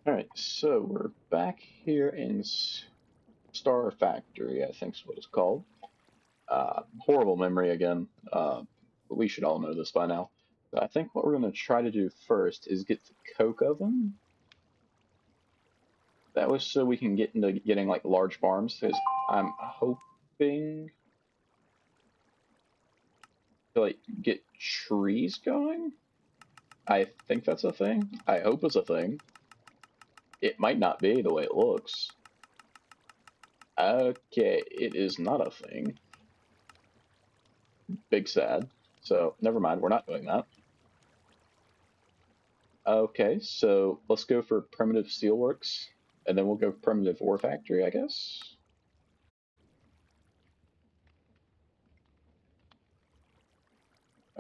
Alright, so we're back here in Star Factory, I think is what it's called. Horrible memory again, but we should all know this by now. But I think what we're going to try to do first is get the coke oven. That was so we can get into getting like large farms, because I'm hoping to like get trees going. I think that's a thing. I hope it's a thing. It might not be the way it looks. Okay, it is not a thing. Big sad. So never mind, we're not doing that. Okay, so let's go for primitive steelworks, and then we'll go primitive ore factory, I guess.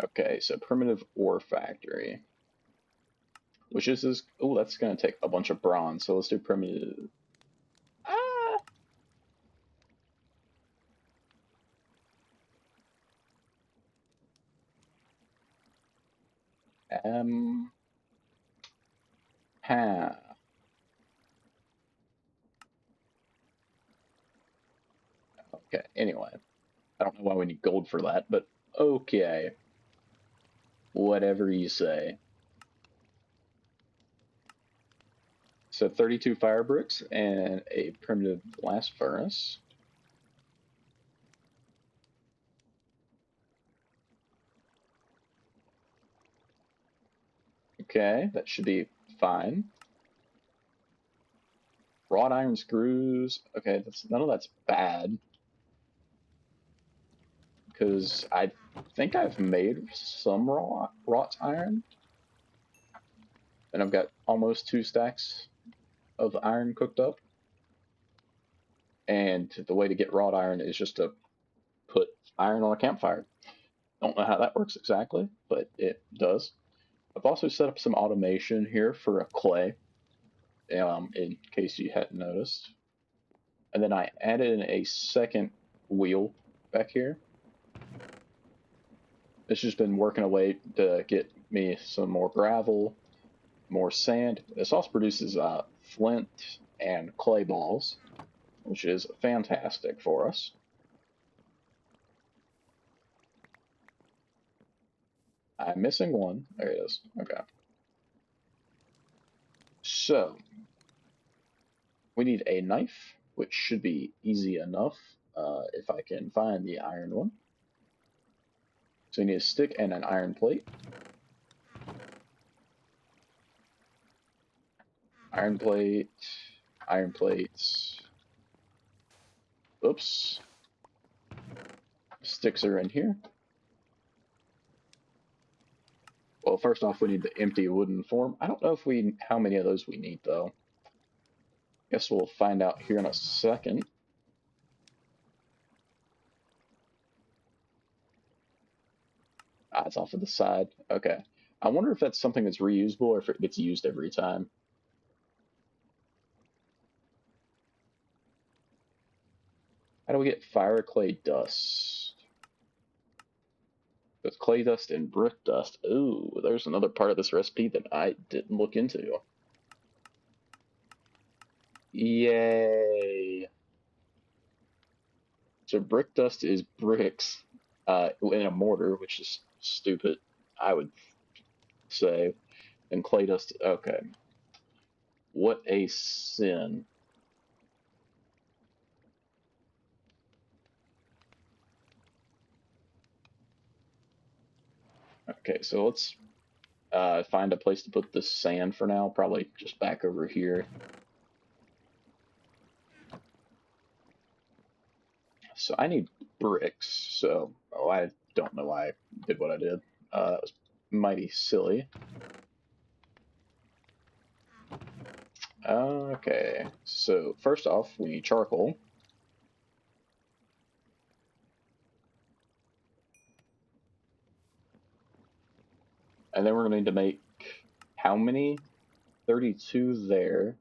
Okay, so primitive ore factory, which is this. Oh, that's gonna take a bunch of bronze. So let's do primitive. Ah. Um. Ha. Okay. Anyway, I don't know why we need gold for that, but okay. Whatever you say. So 32 fire bricks and a primitive blast furnace. Okay, that should be fine. Wrought iron screws. Okay, none of that's bad. Because I think I've made some wrought iron. And I've got almost 2 stacks of iron cooked up. And the way to get wrought iron is just to put iron on a campfire. Don't know how that works exactly, but it does. I've also set up some automation here for a clay, in case you hadn't noticed. And then I added in a second wheel back here. It's just been working away to get me some more gravel, more sand. This also produces flint and clay balls, which is fantastic for us. I'm missing one. There it is. Okay. So, we need a knife, which should be easy enough if I can find the iron one. So you need a stick and an iron plate. Iron plate, iron plates. Oops. Sticks are in here. Well, first off, we need the empty wooden form. I don't know how many of those we need though. Guess we'll find out here in a second. Ah, it's off to the side. Okay. I wonder if that's something that's reusable or if it gets used every time. How do we get fire clay dust? It's clay dust and brick dust. Ooh, there's another part of this recipe that I didn't look into. Yay. So brick dust is bricks in a mortar, which is stupid, I would say. And clay dust, okay. What a sin. Okay, so let's find a place to put the sand for now, probably just back over here. So I need bricks, so I don't know why I did what I did. It was mighty silly. Okay, so first off, we need charcoal. And then we're going to need to make how many? 32 there.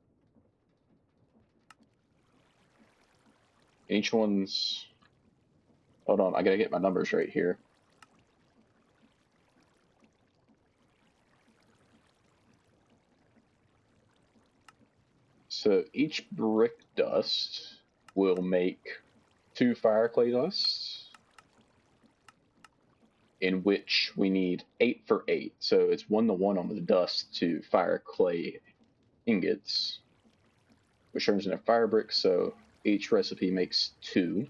Each one's... Hold on, I gotta get my numbers right here. So each brick dust will make 2 fire clay dusts, in which we need 8 for 8. So it's 1-to-1 on the dust to fire clay ingots, which turns into fire bricks. So each recipe makes 2.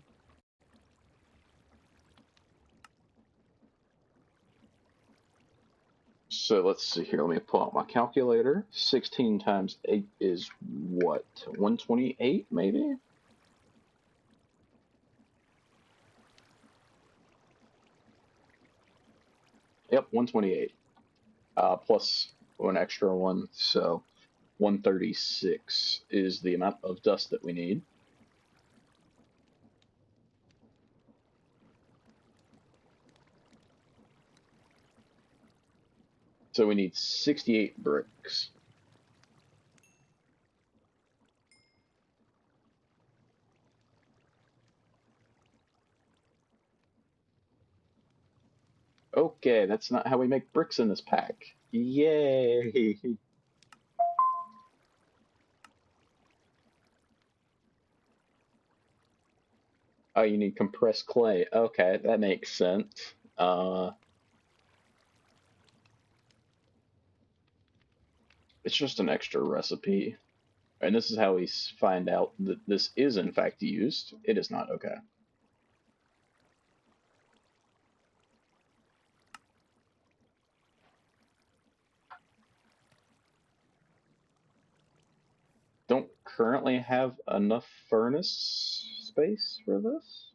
So let's see here. Let me pull out my calculator. 16 times 8 is what? 128, maybe? Yep, 128. Plus one extra one, so 136 is the amount of dust that we need. So we need 68 bricks. Okay, that's not how we make bricks in this pack. Yay! Oh, you need compressed clay. Okay, that makes sense. It's just an extra recipe. And this is how we find out that this is in fact used. It is not. Okay. Don't currently have enough furnace space for this.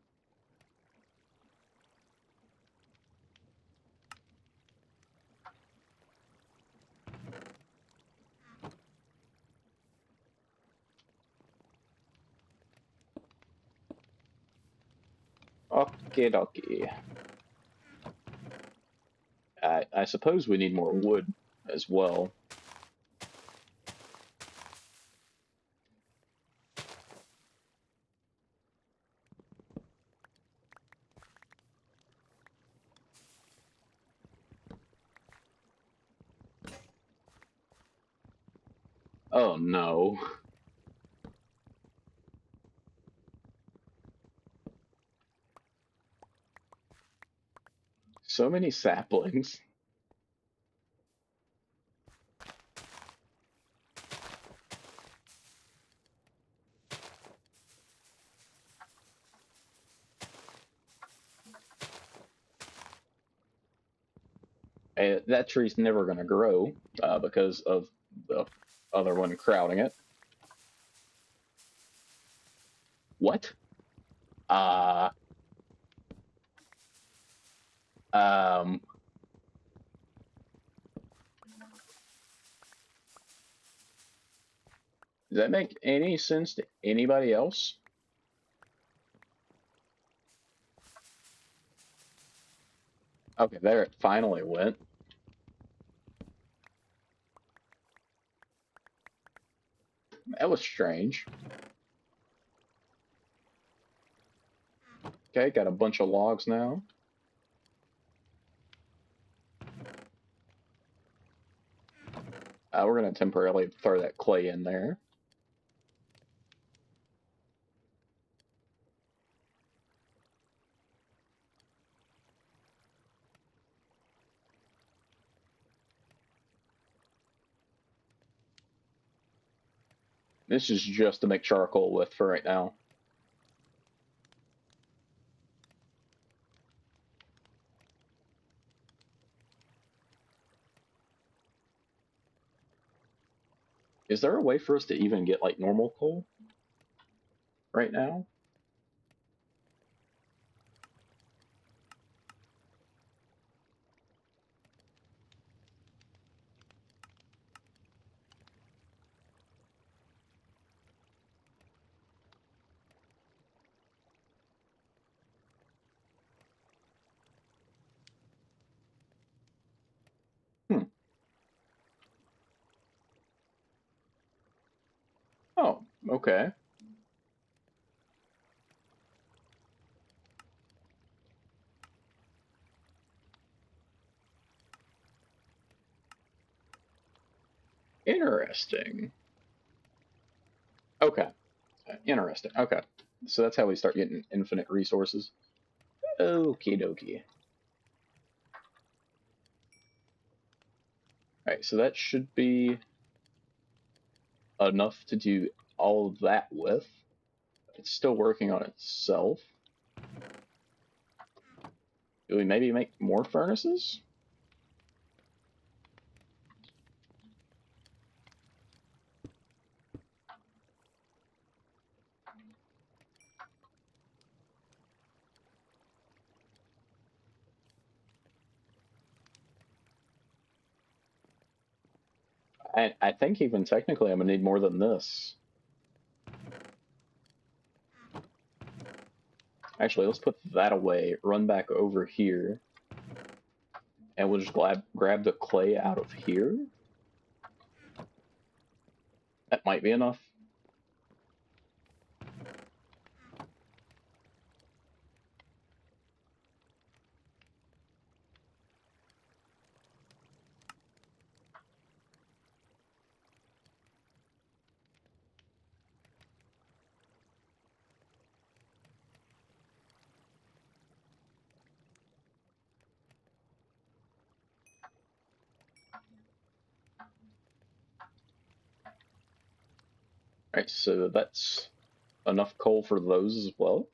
Okie dokie. I suppose we need more wood as well. Oh no. So many saplings. That tree's never going to grow because of the other one crowding it. What? Uh, um, does that make any sense to anybody else? Okay, there it finally went. That was strange. Okay, got a bunch of logs now. We're going to temporarily throw that clay in there. This is just to make charcoal with for right now. Is there a way for us to even get like normal coal right now? Hmm. Oh, okay. Interesting. Okay, interesting. Okay, so that's how we start getting infinite resources. Okie dokie. Alright, so that should be enough to do all of that with. It's still working on itself. Do we maybe make more furnaces? I think even technically I'm gonna need more than this. Actually, let's put that away, run back over here, and we'll just grab the clay out of here. That might be enough. Alright, so that's enough coal for those as well.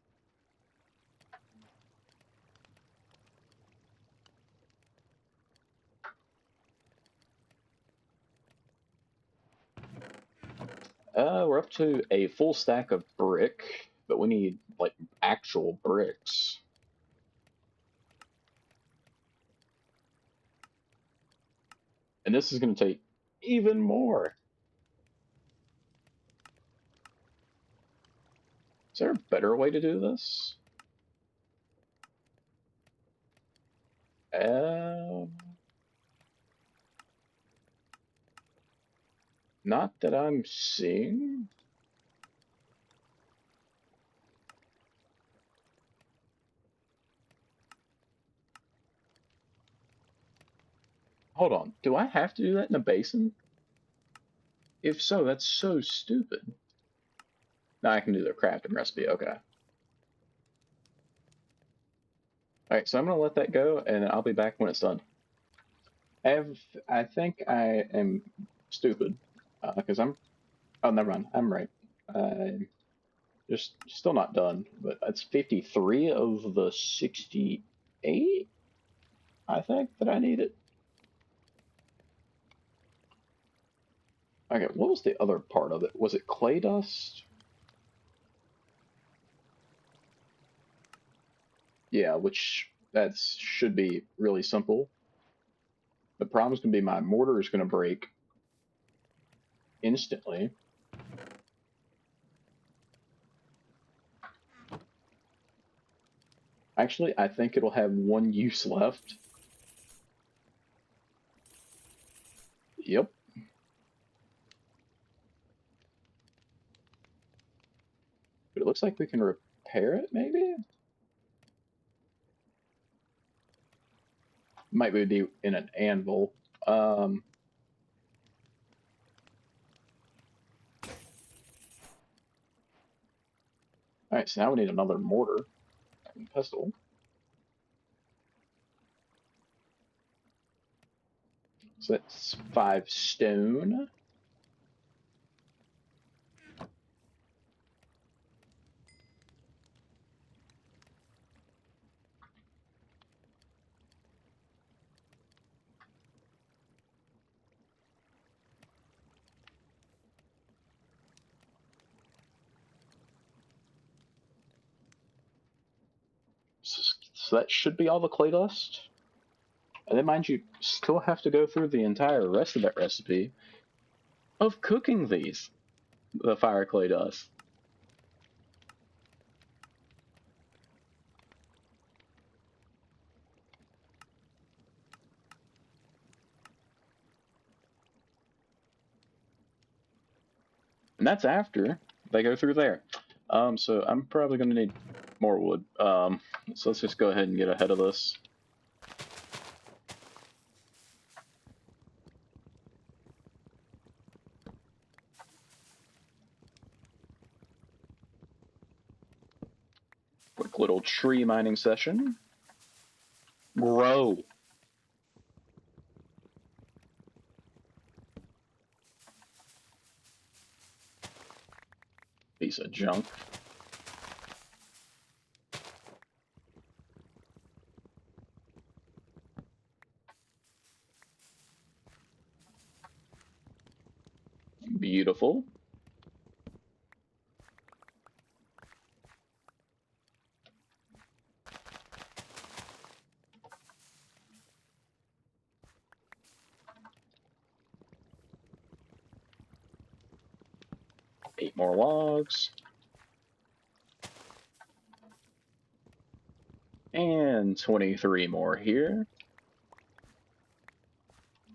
We're up to a full stack of brick, but we need, like, actual bricks. And this is going to take even more. Is there a better way to do this? Not that I'm seeing. Hold on. Do I have to do that in a basin? If so, that's so stupid. Now I can do their crafting recipe. Okay. Alright, so I'm going to let that go, and I'll be back when it's done. I think I am stupid, because I'm... Oh, never mind. I'm right. I'm just still not done, but it's 53 of the 68, I think, that I needed. Okay, what was the other part of it? Was it clay dust? Yeah, which that should be really simple. The problem's gonna be my mortar is gonna break instantly. Actually, I think it'll have one use left. Yep. But it looks like we can repair it, maybe? Might be in an anvil. Alright, so now we need another mortar and pestle. So that's 5 stone. So that should be all the clay dust. And then, mind you, still have to go through the entire rest of that recipe of cooking these, the fire clay dust. And that's after they go through there. So I'm probably going to need more wood. So let's just go ahead and get ahead of this. Quick little tree mining session. Grow. Piece of junk. Beautiful. Eight more logs. And 23 more here.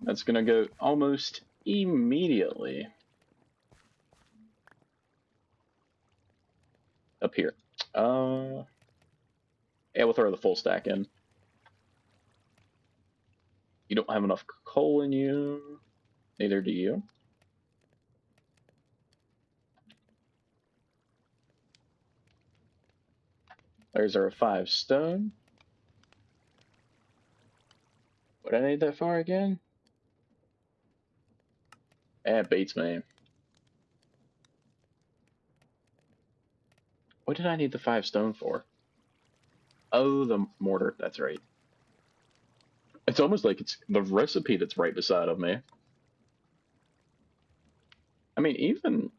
That's gonna go almost immediately up here. Yeah, we'll throw the full stack in. You don't have enough coal in you. Neither do you. There's our 5 stone. Would I need that far again? That beats me. What did I need the 5 stone for? Oh, the mortar. That's right. It's almost like it's the recipe that's right beside of me. I mean, even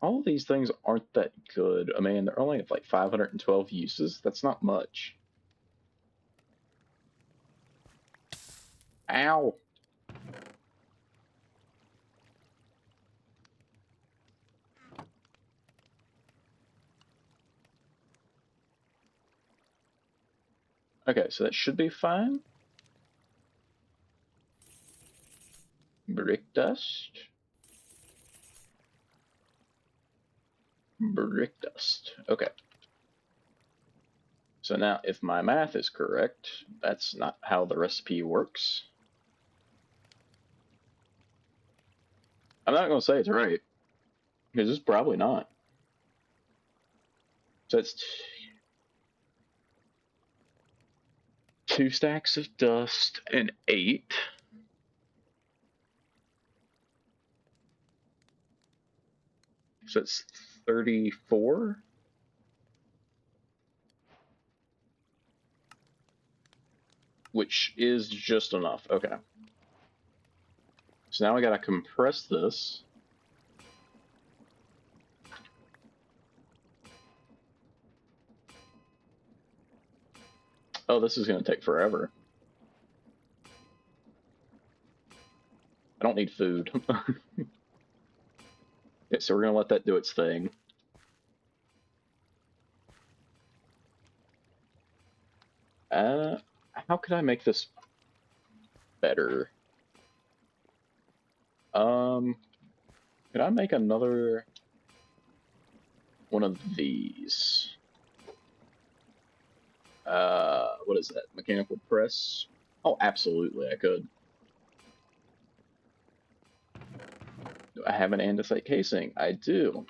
all of these things aren't that good. I mean, they're only like 512 uses. That's not much. Ow. Okay, so that should be fine. Brick dust. Brick dust. Okay. So now, if my math is correct, that's not how the recipe works. I'm not going to say it's right, because it's probably not. So it's 2 stacks of dust and 8. So it's 34. Which is just enough. Okay. So now I gotta compress this. Oh, this is gonna take forever. I don't need food. Okay, so we're gonna let that do its thing. How could I make this better? Could I make another one of these? What is that? Mechanical press? Oh, absolutely, I could. Do I have an andesite casing? I do.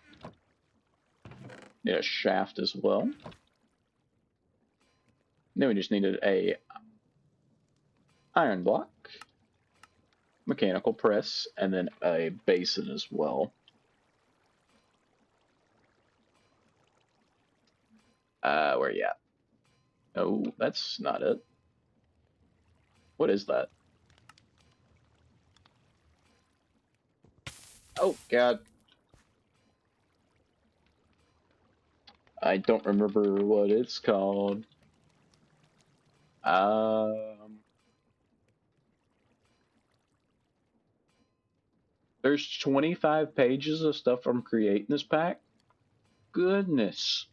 Need a shaft as well. Then we just needed a iron block, mechanical press, and then a basin as well. Where you at? Oh, that's not it. What is that? Oh, God. I don't remember what it's called. There's 25 pages of stuff I'm creating this pack. Goodness.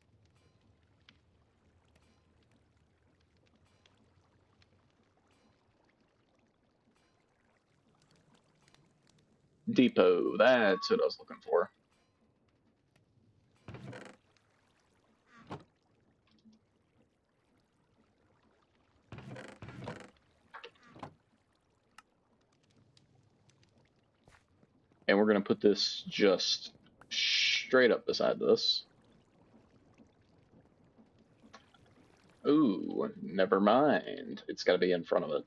Depot, that's what I was looking for. And we're going to put this just straight up beside this. Ooh, never mind. It's got to be in front of it.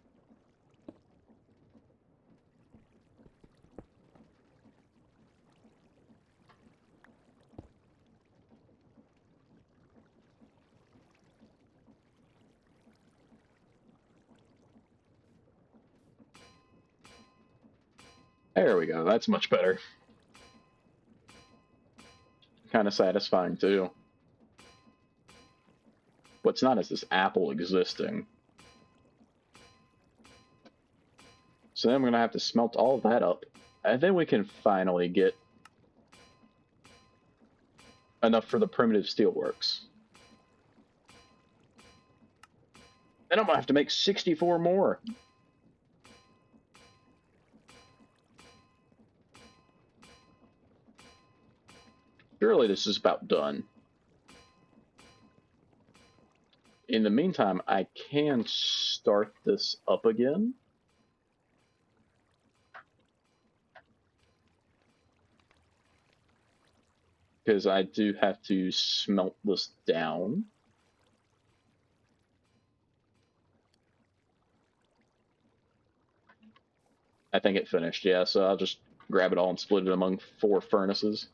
There we go. That's much better. Kind of satisfying, too. What's not is this apple existing. So then I'm going to have to smelt all of that up. And then we can finally get enough for the primitive steelworks. Then I'm going to have to make 64 more. Surely this is about done. In the meantime, I can start this up again. Because I do have to smelt this down. I think it finished, yeah, so I'll just grab it all and split it among 4 furnaces.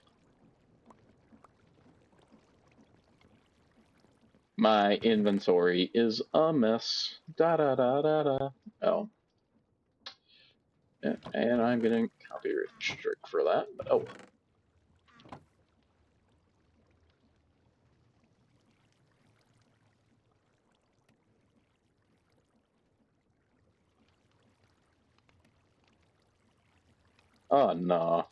My inventory is a mess. Da da da da da. Oh. Yeah, and I'm getting copyright strike for that. Oh. Oh, no.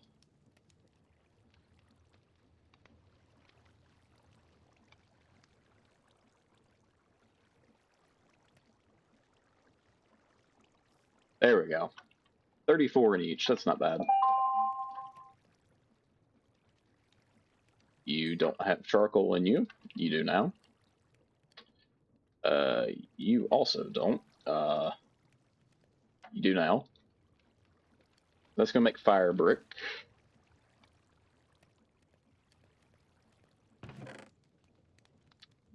There we go. 34 in each. That's not bad. You don't have charcoal in you. You do now. You also don't. You do now. That's gonna make fire brick.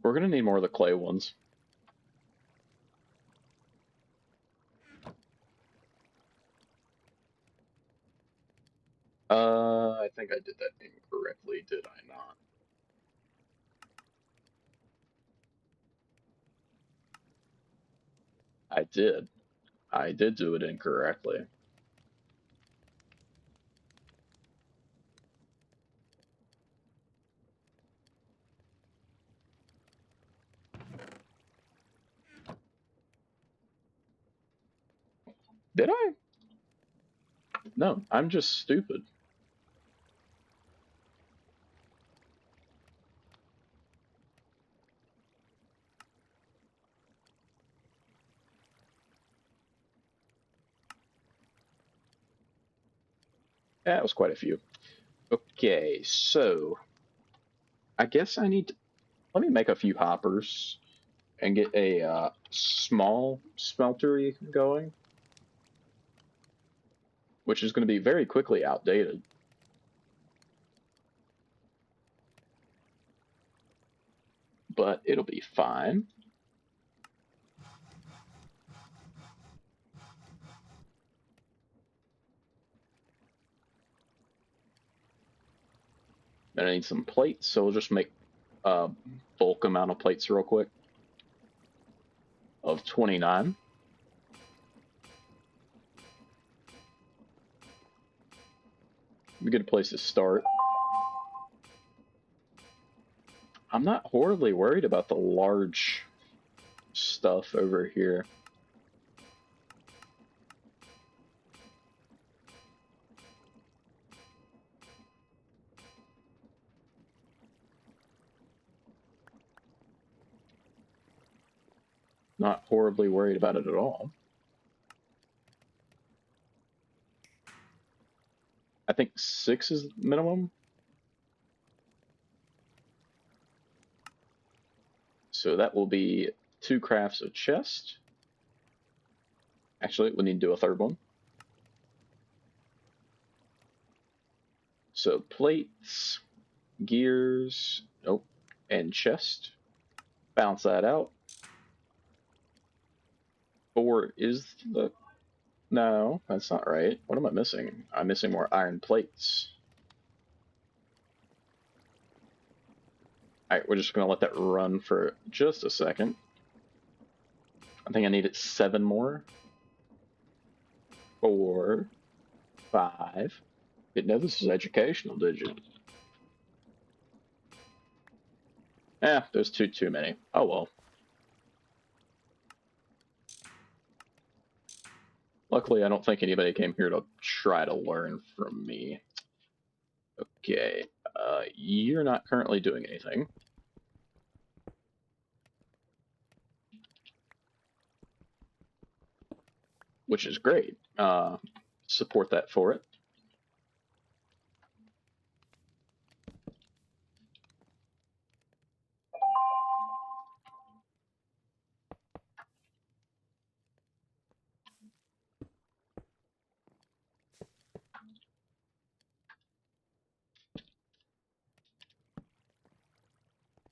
We're gonna need more of the clay ones. I think I did that incorrectly, did I not? I did. I did do it incorrectly. Did I? No, I'm just stupid. That was quite a few. Okay, so I guess I need to, let me make a few hoppers and get a small smeltery going, which is going to be very quickly outdated. But it'll be fine. Then I need some plates, so we'll just make a bulk amount of plates real quick of 29. A good place to start. I'm not horribly worried about the large stuff over here. Not horribly worried about it at all. I think 6 is minimum. So that will be 2 crafts of chest. Actually, we need to do a third one. So plates, gears, and chest. Balance that out. 4 is the... No, that's not right. What am I missing? I'm missing more iron plates. Alright, we're just going to let that run for just a second. I think I needed 7 more. 4, 5. Didn't know this was educational, did you? There's too many. Oh well. Luckily, I don't think anybody came here to try to learn from me. Okay, you're not currently doing anything. Which is great. Support that for it.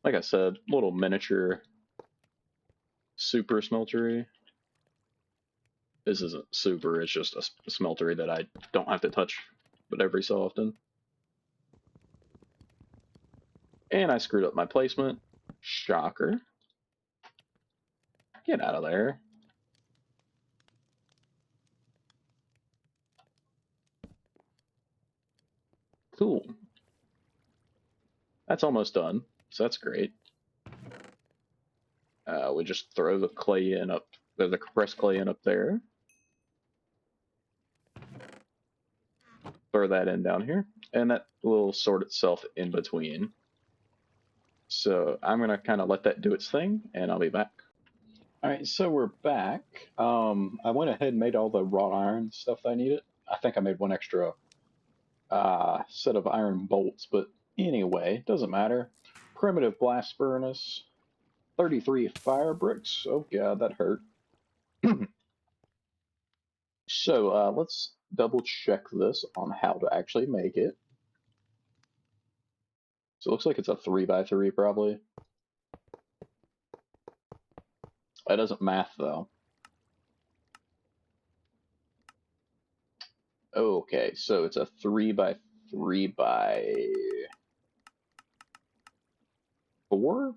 Like I said, little miniature super smeltery. This isn't super, it's just a smeltery that I don't have to touch but every so often. And I screwed up my placement. Shocker. Get out of there. Cool. That's almost done, so that's great. We just throw the clay in up, the compressed clay in up there. Throw that in down here, and that will sort itself in between. So I'm gonna kind of let that do its thing, and I'll be back. All right, so we're back. I went ahead and made all the wrought iron stuff I needed. I think I made one extra set of iron bolts, but anyway, doesn't matter. Primitive blast furnace, 33 fire bricks. Oh god, that hurt. So let's double check this on how to actually make it. So it looks like it's a 3x3 probably. That doesn't math though. Okay, so it's a 3x3 by 4?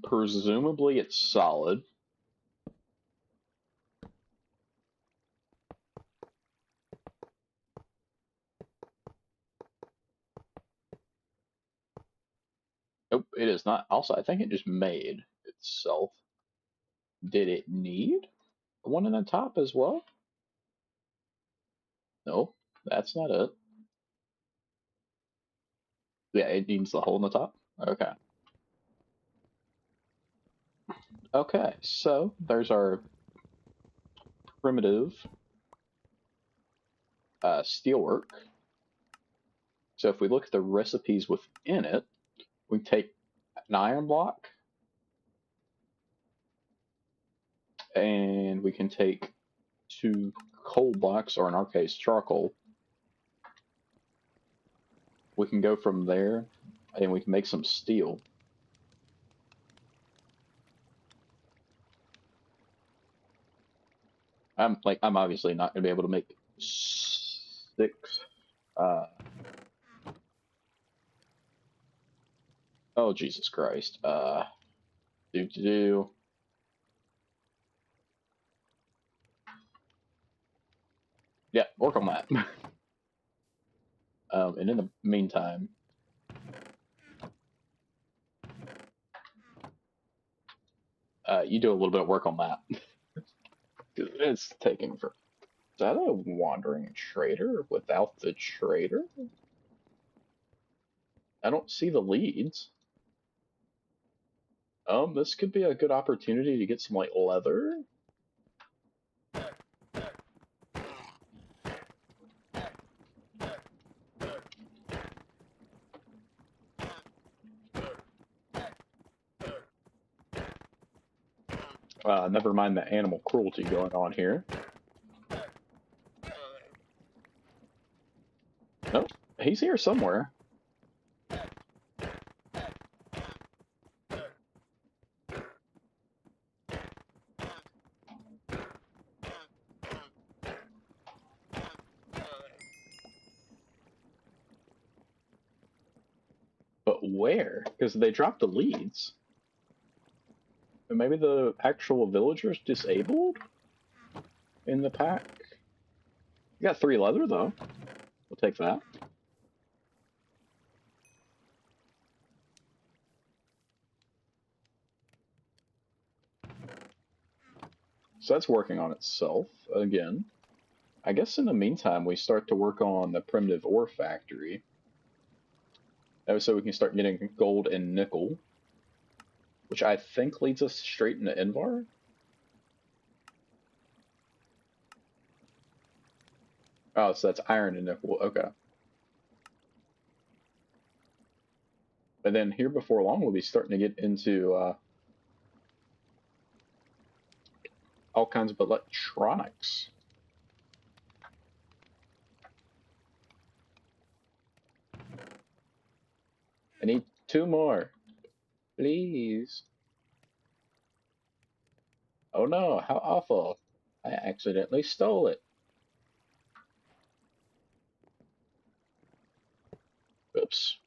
Presumably it's solid. Nope, it is not. Also, I think it just made itself. Did it need one in the top as well? Nope, that's not it. Yeah, it needs the hole in the top. Okay. Okay, so there's our primitive steelwork. So if we look at the recipes within it, we take an iron block, and we can take 2 coal blocks, or in our case, charcoal. We can go from there, and we can make some steel. I'm obviously not gonna be able to make 6. Oh Jesus Christ. Do. Yeah, work on that. And in the meantime, you do a little bit of work on that. It's taking for. Is that a wandering trader without the trader? I don't see the leads. This could be a good opportunity to get some like leather. Never mind the animal cruelty going on here. Nope, he's here somewhere. But where? Because they dropped the leads. And maybe the actual villagers disabled in the pack. You got 3 leather, though. We'll take that. So that's working on itself again. I guess in the meantime, we start to work on the primitive ore factory. So we can start getting gold and nickel, which I think leads us straight into Invar. Oh, so that's iron and nickel. Okay. And then here before long, we'll be starting to get into all kinds of electronics. I need 2 more. Please. Oh no, how awful. I accidentally stole it. Oops.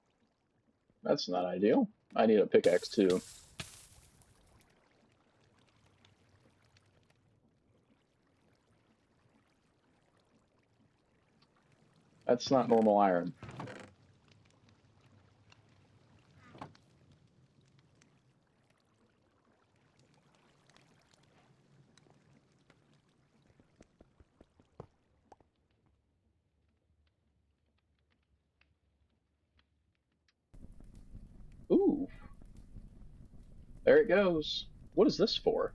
That's not ideal. I need a pickaxe too. That's not normal iron. Ooh. There it goes. What is this for?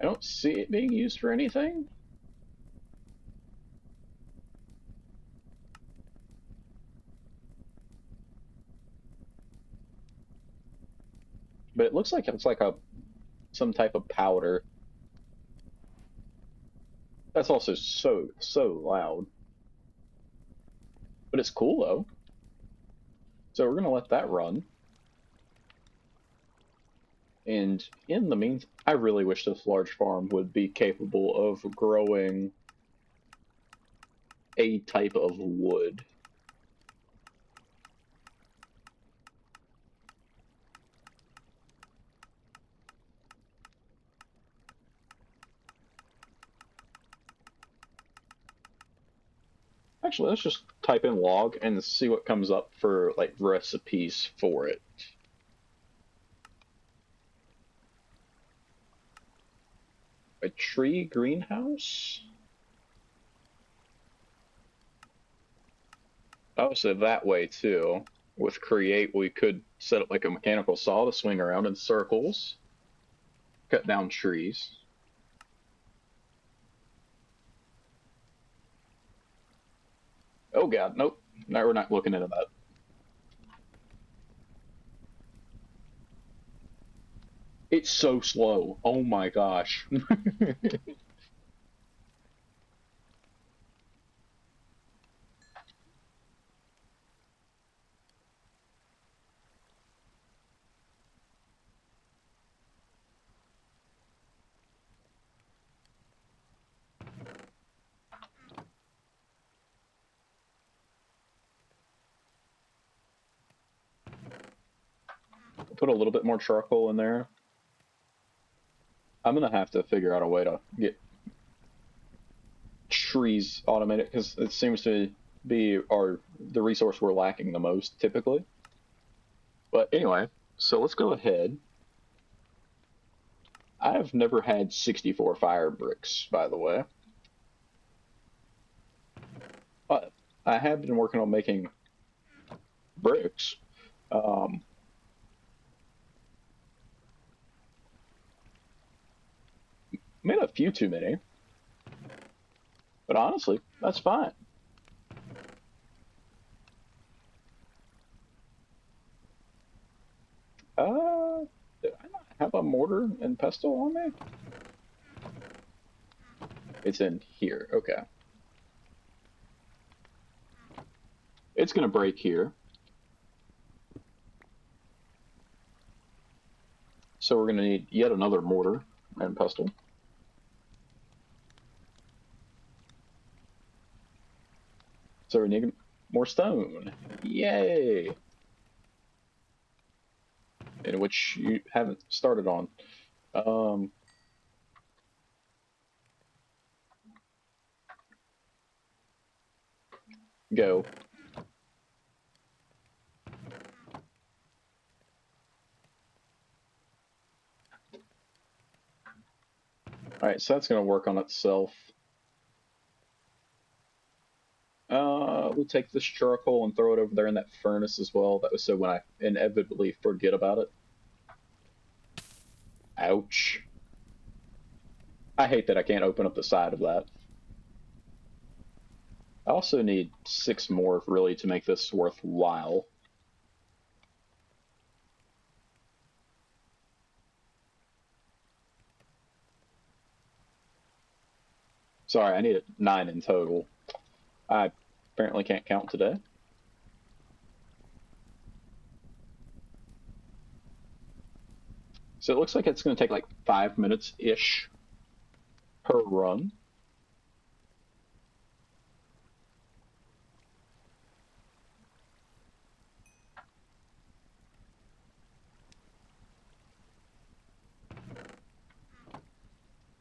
I don't see it being used for anything. But it looks like it's like some type of powder. That's also so loud. But it's cool though. So we're gonna let that run. And in the meantime, I really wish this large farm would be capable of growing a type of wood. Actually, let's just type in log and see what comes up for like recipes for it. A tree greenhouse? Oh, so that way too. With create, we could set up like a mechanical saw to swing around in circles, cut down trees. Oh god, nope. No, we're not looking into that. It's so slow. Oh my gosh. Put a little bit more charcoal in there. I'm gonna have to figure out a way to get trees automated because it seems to be the resource we're lacking the most typically. But anyway, so let's go ahead. I've never had 64 fire bricks, by the way. But I have been working on making bricks. Made a few too many. But honestly, that's fine. Did I not have a mortar and pestle on me? It's in here. Okay. It's gonna break here. So we're gonna need yet another mortar and pestle. So we need more stone. Yay! In which you haven't started on. Go. Alright, so that's going to work on itself. We'll take this charcoal and throw it over there in that furnace as well. That was so when I inevitably forget about it. Ouch. I hate that I can't open up the side of that. I also need 6 more really to make this worthwhile. Sorry, I need 9 in total. I apparently can't count today. So it looks like it's going to take like 5 minutes-ish per run.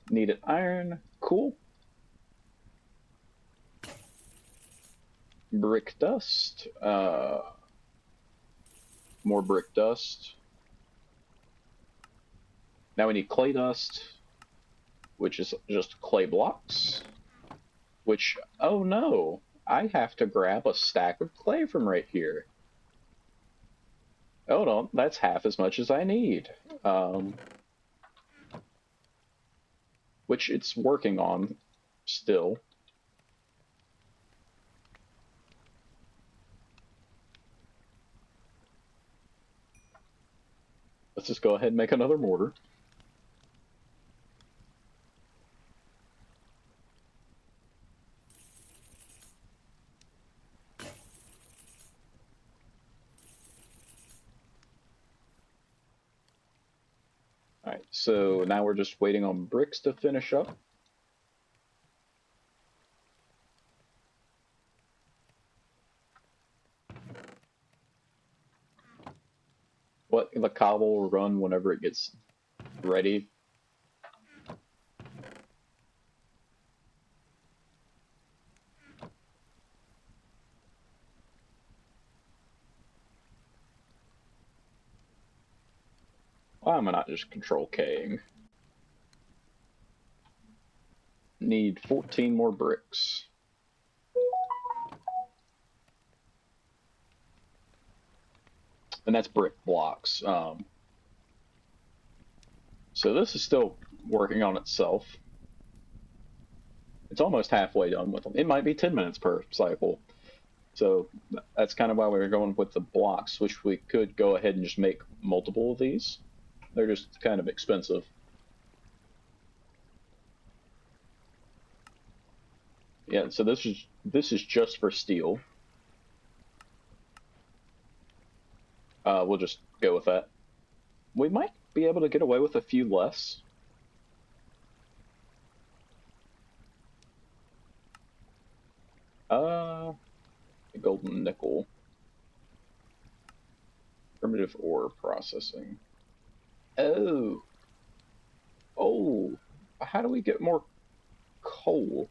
Needed iron. Cool. Brick dust. More brick dust. Now we need clay dust, which is just clay blocks. Which, oh no, I have to grab a stack of clay from right here. Oh no, that's half as much as I need. Which it's working on still. Let's just go ahead and make another mortar. Alright, so now we're just waiting on bricks to finish up. What the cobble will run whenever it gets ready. Why am I not just control K-ing? Need 14 more bricks. And that's brick blocks. So this is still working on itself. It's almost halfway done with them. It might be 10 minutes per cycle. So that's kind of why we were going with the blocks, which we could go ahead and just make multiple of these. They're just kind of expensive. Yeah, so this is just for steel. We'll just go with that. We might be able to get away with a few less. Golden nickel. Primitive ore processing. Oh. Oh. How do we get more coal?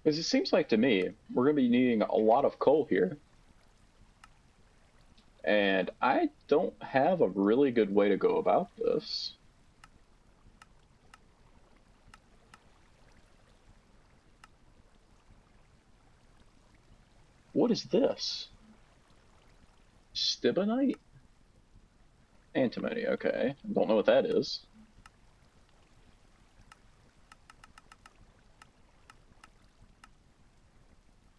Because it seems like to me, we're going to be needing a lot of coal here. And I don't have a really good way to go about this. What is this? Stibonite? Antimony, okay. Don't know what that is.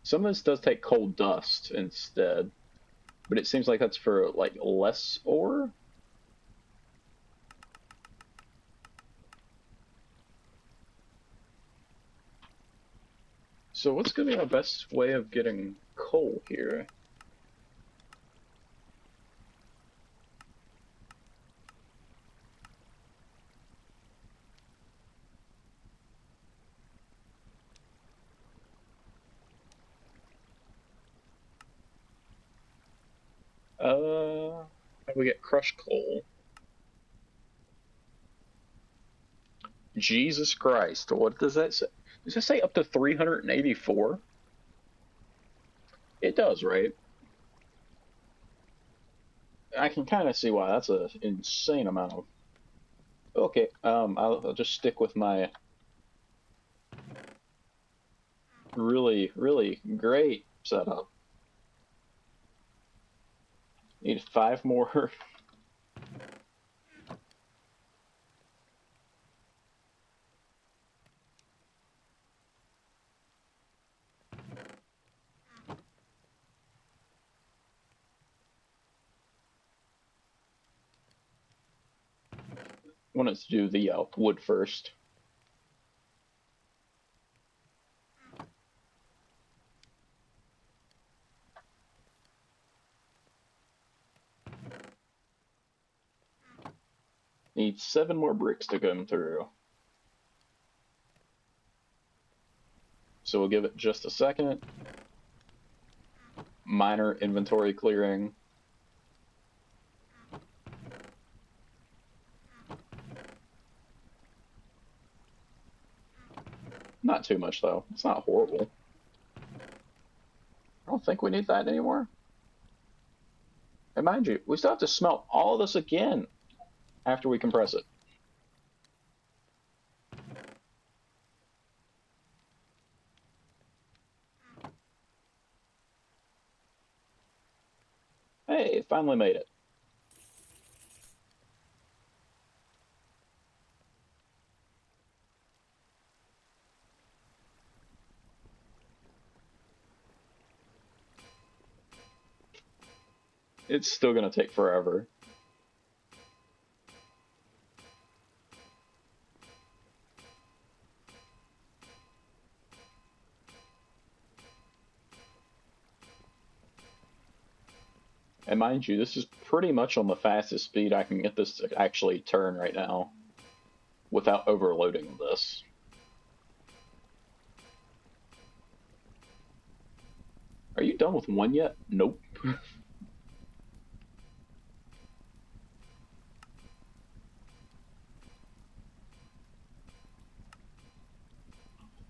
Some of this does take coal dust instead, but it seems like that's for like less ore. So what's going to be our best way of getting coal here? How do we get crushed coal? Jesus Christ, what does that say? Does it say up to 384? It does, right? I can kind of see why. That's an insane amount of... Okay, I'll just stick with my really, really great setup. Need 5 more. Wanted to do the wood first. Need 7 more bricks to come through. So we'll give it just a second. Minor inventory clearing. Not too much though. It's not horrible. I don't think we need that anymore. And mind you, we still have to smelt all this again after we compress it. Hey, finally made it. It's still gonna take forever. And mind you, this is pretty much on the fastest speed I can get this to actually turn right now without overloading this. Are you done with one yet? Nope.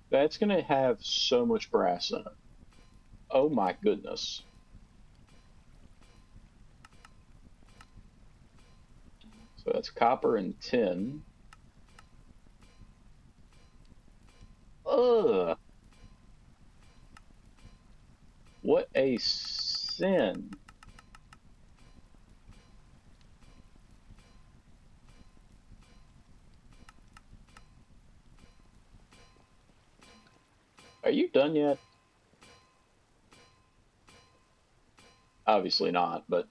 That's gonna have so much brass in it. Oh my goodness. So that's copper and tin. Ugh. What a sin. Are you done yet? Obviously not, but...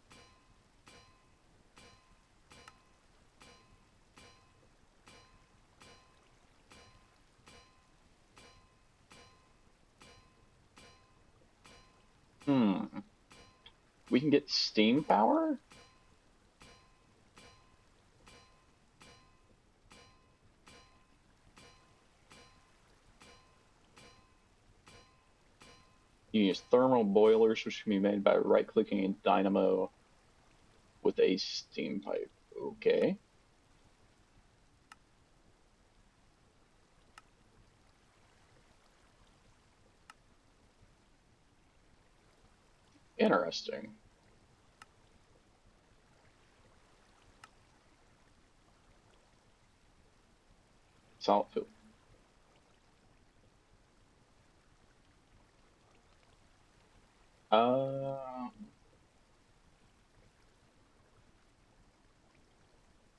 We can get steam power? You can use thermal boilers, which can be made by right-clicking a dynamo with a steam pipe. Okay. Interesting. Solid fuel.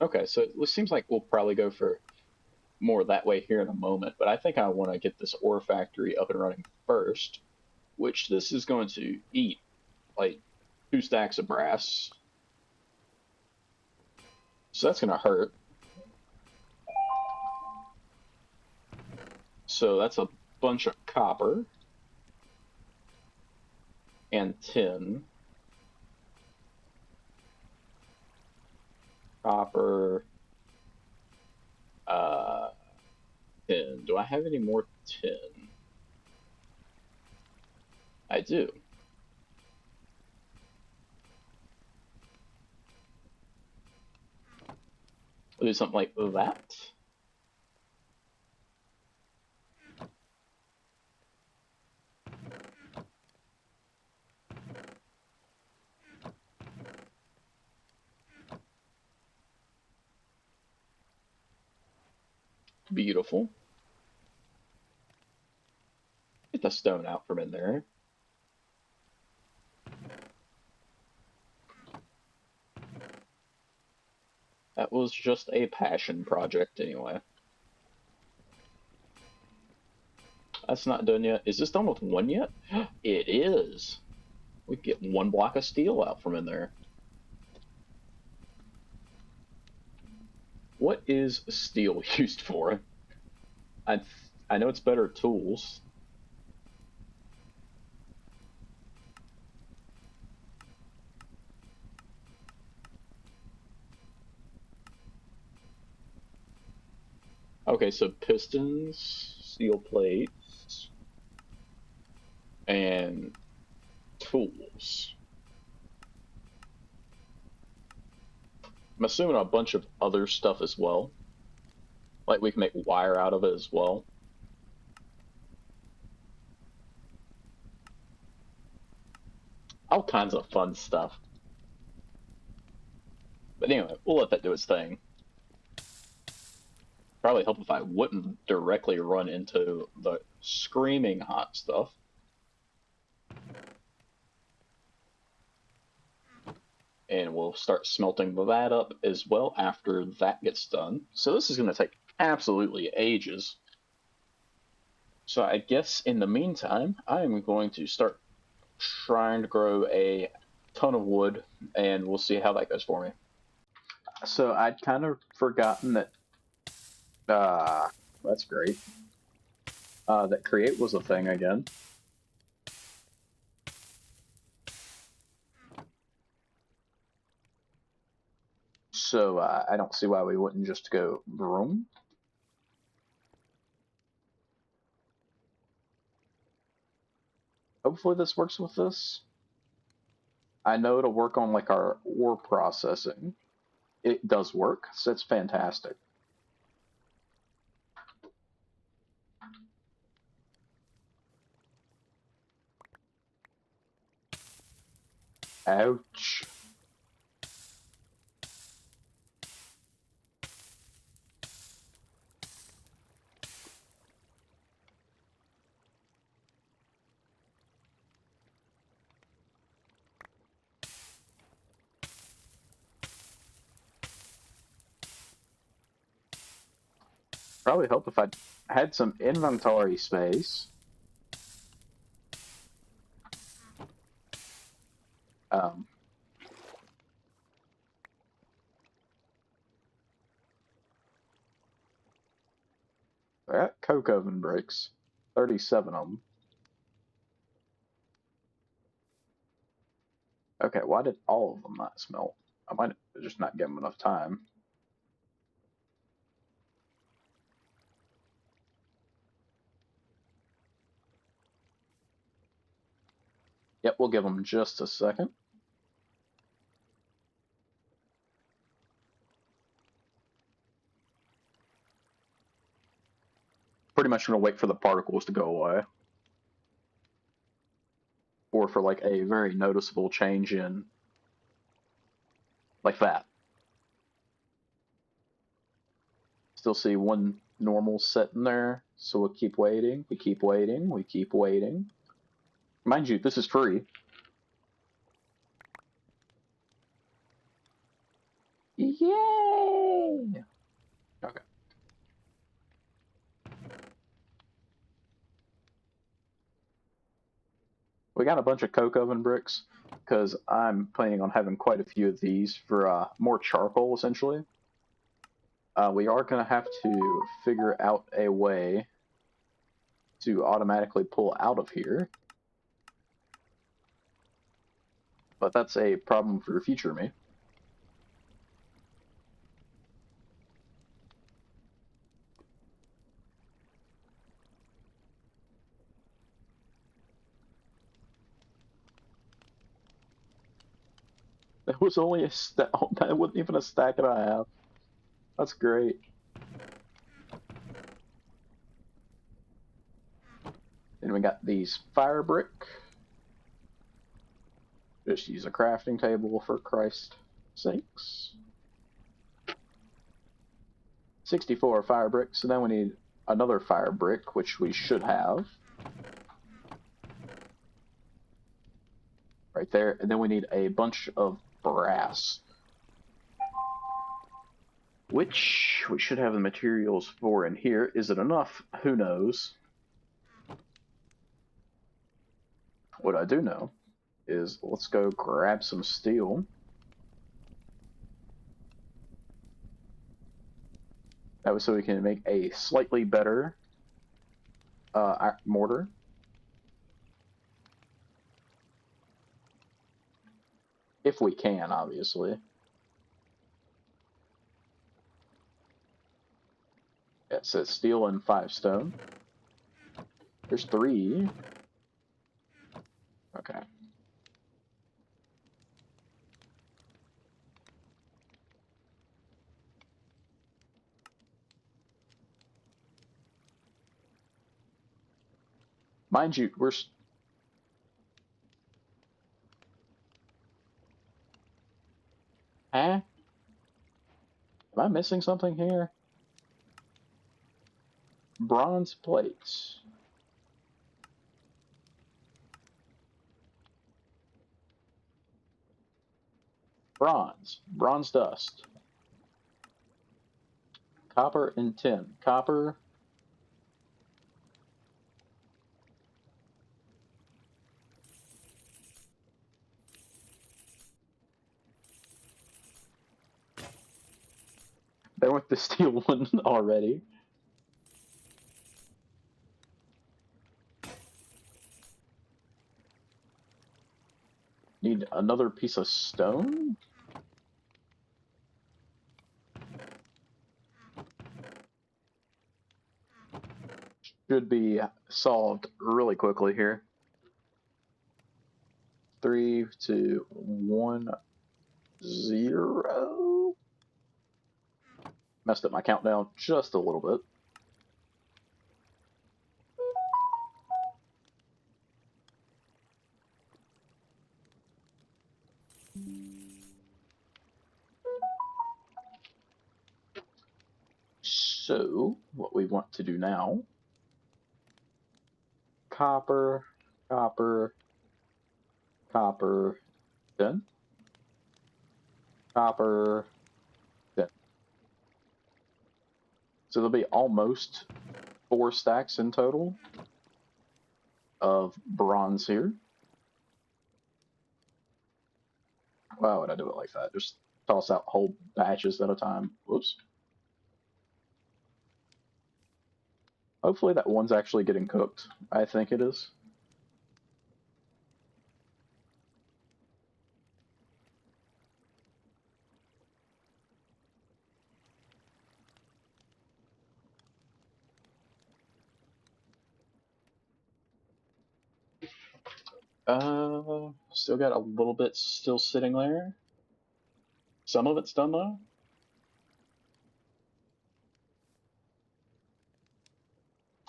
Okay, so it seems like we'll probably go for more that way here in a moment, but I think I want to get this ore factory up and running first, which this is going to eat like 2 stacks of brass. So that's going to hurt. So that's a bunch of copper. and tin. Copper. Tin. Do I have any more tin? I do. We'll do something like that. Beautiful. Get the stone out from in there. That was just a passion project anyway. That's not done yet. Is this done with one yet? It is. We can get one block of steel out from in there. What is steel used for? I know it's better tools. Okay, so pistons, steel plates, and tools. I'm assuming a bunch of other stuff as well. Like we can make wire out of it as well. All kinds of fun stuff. But anyway, we'll let that do its thing. Probably help if I wouldn't directly run into the screaming hot stuff. And we'll start smelting that up as well after that gets done. So this is going to take absolutely ages. So I guess in the meantime, I'm going to start trying to grow a ton of wood, and we'll see how that goes for me. So I'd kind of forgotten that, that's great, that create was a thing again. So I don't see why we wouldn't just go broom. Hopefully this works with this. I know it'll work on like our ore processing. It does work, so it's fantastic. Ouch. Probably help if I had some inventory space. I got coke oven bricks, 37 of them. Okay, why did all of them not smelt? I might just not give them enough time. Yep, we'll give them just a second. Pretty much gonna wait for the particles to go away. Or for like a very noticeable change in, like that. Still see one normal sitting there, so we'll keep waiting, we keep waiting, we keep waiting. Mind you, this is free. Yay! Okay. We got a bunch of coke oven bricks, because I'm planning on having quite a few of these for more charcoal, essentially. We are going to have to figure out a way to automatically pull out of here. but that's a problem for future me. That was only a stack. That wasn't even a stack and a half. That's great. Then we got these fire brick. Just use a crafting table for Christ's sakes. 64 fire bricks, so then we need another fire brick, which we should have. Right there, and then we need a bunch of brass. Which we should have the materials for in here. Is it enough? Who knows? What I do know is let's go grab some steel. That was so we can make a slightly better mortar. If we can, obviously. It says steel and 5 stone. There's 3. Okay. Mind you, we're... Huh? Am I missing something here? Bronze plates. Bronze dust. Copper and tin. Copper. There went the steel one already. Need another piece of stone? Should be solved really quickly here. 3, 2, 1, 0. Messed up my countdown just a little bit. So, what we want to do now, copper, copper, copper, tin, copper, tin. So there'll be almost 4 stacks in total of bronze here. Why would I do it like that? Just toss out whole batches at a time. Whoops. Hopefully that one's actually getting cooked. I think it is. Still got a little bit still sitting there. Some of it's done though.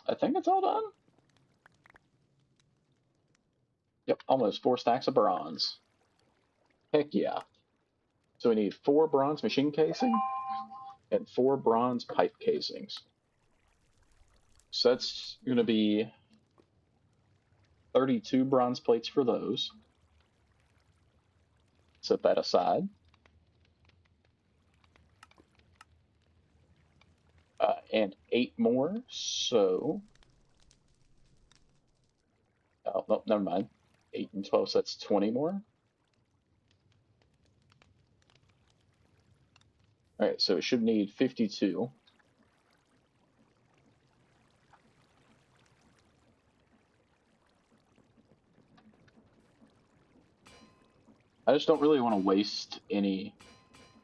I think it's all done. Yep, almost 4 stacks of bronze. Heck yeah. So we need 4 bronze machine casing and 4 bronze pipe casings. So that's going to be 32 bronze plates for those. Set that aside. And 8 more, so... Oh, no, never mind. 8 and 12, so that's 20 more. Alright, so it should need 52. I just don't really want to waste any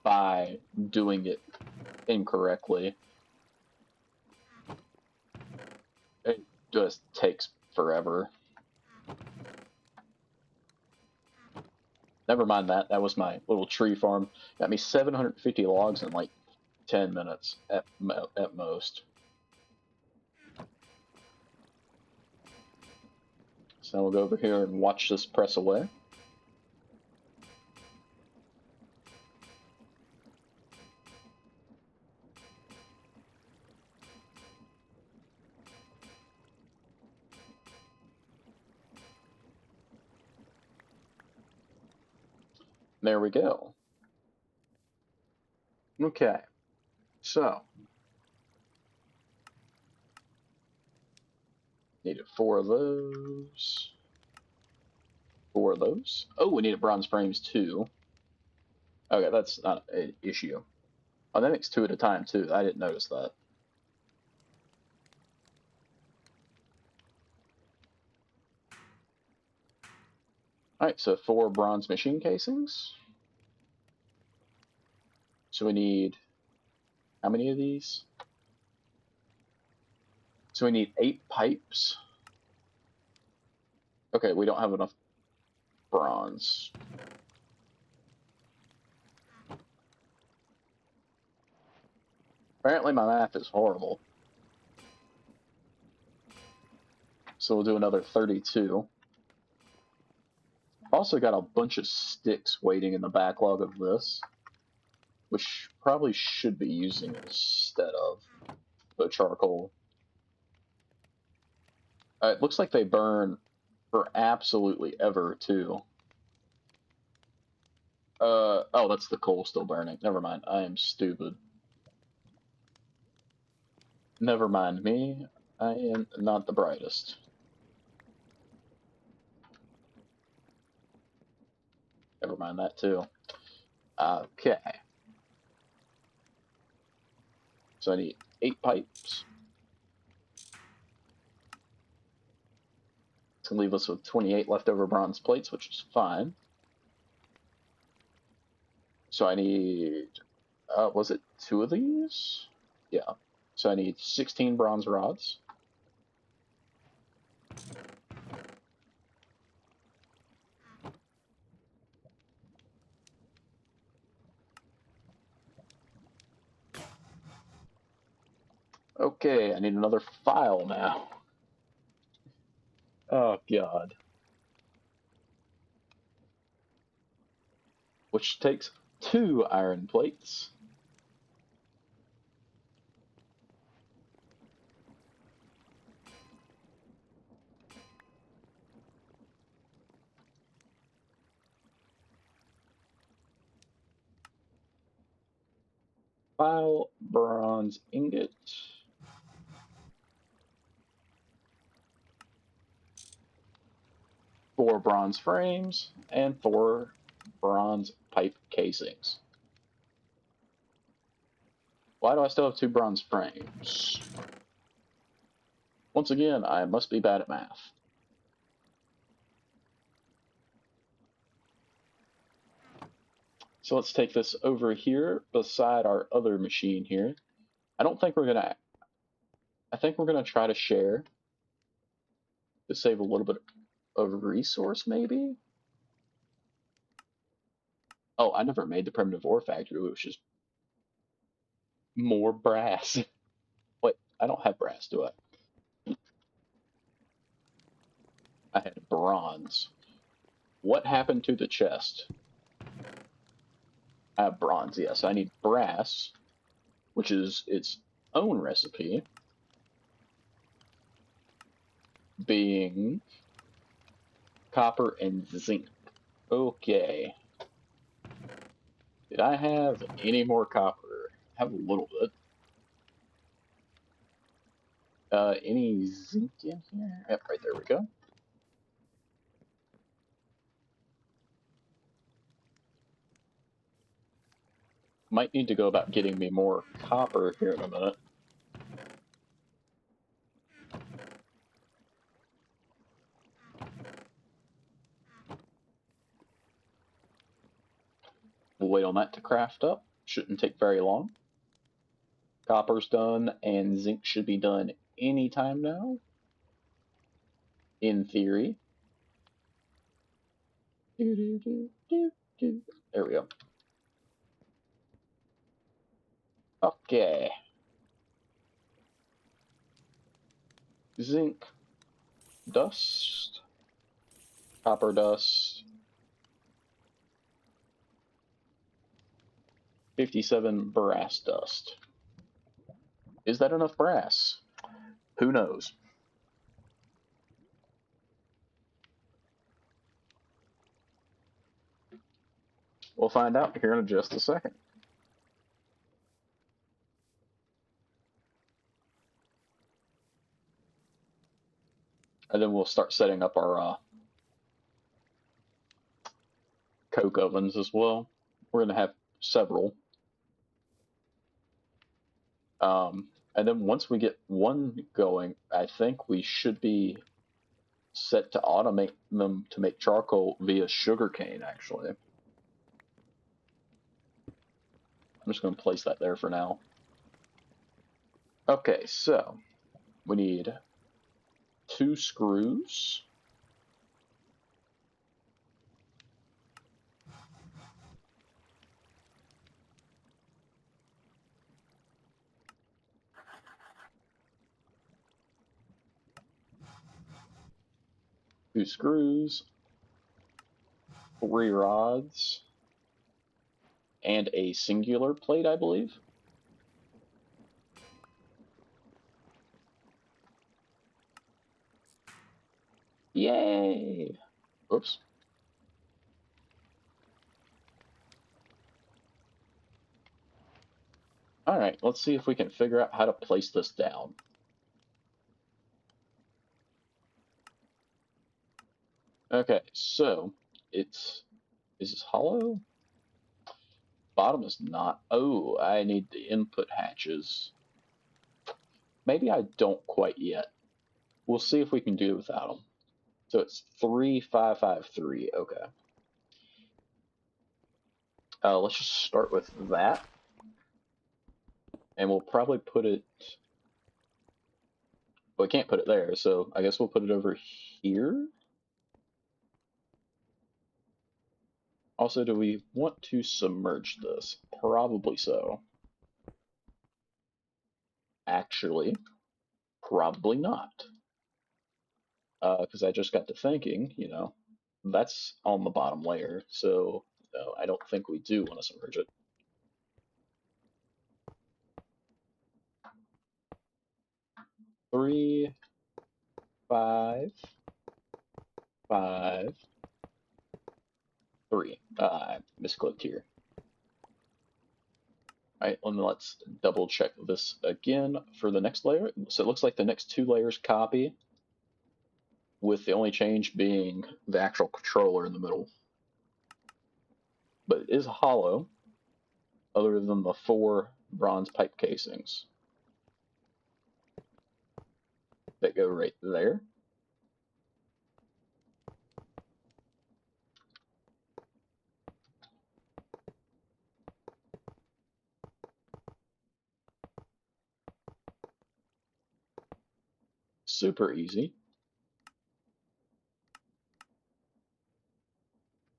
by doing it incorrectly. It just takes forever. Never mind that. That was my little tree farm. Got me 750 logs in like 10 minutes at most. So now we'll go over here and watch this press away. There we go. Okay, so needed 4 of those. 4 of those. Oh, we needed bronze frames too. Okay, that's not an issue. Oh, that makes 2 at a time too. I didn't notice that. Alright, so 4 bronze machine casings. So we need, how many of these? So we need 8 pipes. Okay, we don't have enough bronze. Apparently my math is horrible. So we'll do another 32. Also got a bunch of sticks waiting in the backlog of this, which probably should be using instead of the charcoal. It looks like they burn for absolutely ever, too. Oh, that's the coal still burning. Never mind, I am stupid. Never mind me, I am not the brightest. Never mind that, too. Okay. So I need 8 pipes. It's going to leave us with 28 leftover bronze plates, which is fine. So I need, was it 2 of these? Yeah. So I need 16 bronze rods. Okay, I need another file now. Oh, God. Which takes 2 iron plates. File, bronze ingot. Four bronze frames, and 4 bronze pipe casings. Why do I still have 2 bronze frames? Once again, I must be bad at math. So let's take this over here beside our other machine here. I think we're gonna try to share to save a little bit of resource, maybe? Oh, I never made the primitive ore factory, which is more brass. Wait, I don't have brass, do I? I had bronze. What happened to the chest? I have bronze, yes. I need brass, which is its own recipe, being copper and zinc. Okay. Did I have any more copper? I have a little bit. Any zinc in here? Yep, right there we go. Might need to go about getting me more copper here in a minute. We'll wait on that to craft up. Shouldn't take very long. Copper's done, and zinc should be done anytime now. In theory. There we go. Okay. Zinc, dust, copper dust, 57 brass dust. Is that enough brass? Who knows? We'll find out here in just a second. And then we'll start setting up our coke ovens as well. We're going to have several. And then once we get one going, I think we should be set to automate them to make charcoal via sugarcane, actually. I'm just going to place that there for now. Okay, so we need 2 screws. Two screws, 3 rods, and a singular plate, I believe. Yay! Oops. Alright, let's see if we can figure out how to place this down. Okay, so is this hollow? Bottom is not. Oh, I need the input hatches. Maybe I don't quite yet. We'll see if we can do it without them. So it's 3553. Okay. Let's just start with that. And we'll probably put it... Well, we can't put it there, so I guess we'll put it over here. Also, do we want to submerge this? Probably so. Actually, probably not. Because I just got to thinking, you know, that's on the bottom layer, so no, I don't think we do want to submerge it. Three, 5, 5, 3. I misclicked here. Alright, let's double check this again for the next layer. So it looks like the next 2 layers copy, with the only change being the actual controller in the middle. But it is hollow, other than the 4 bronze pipe casings that go right there. Super easy.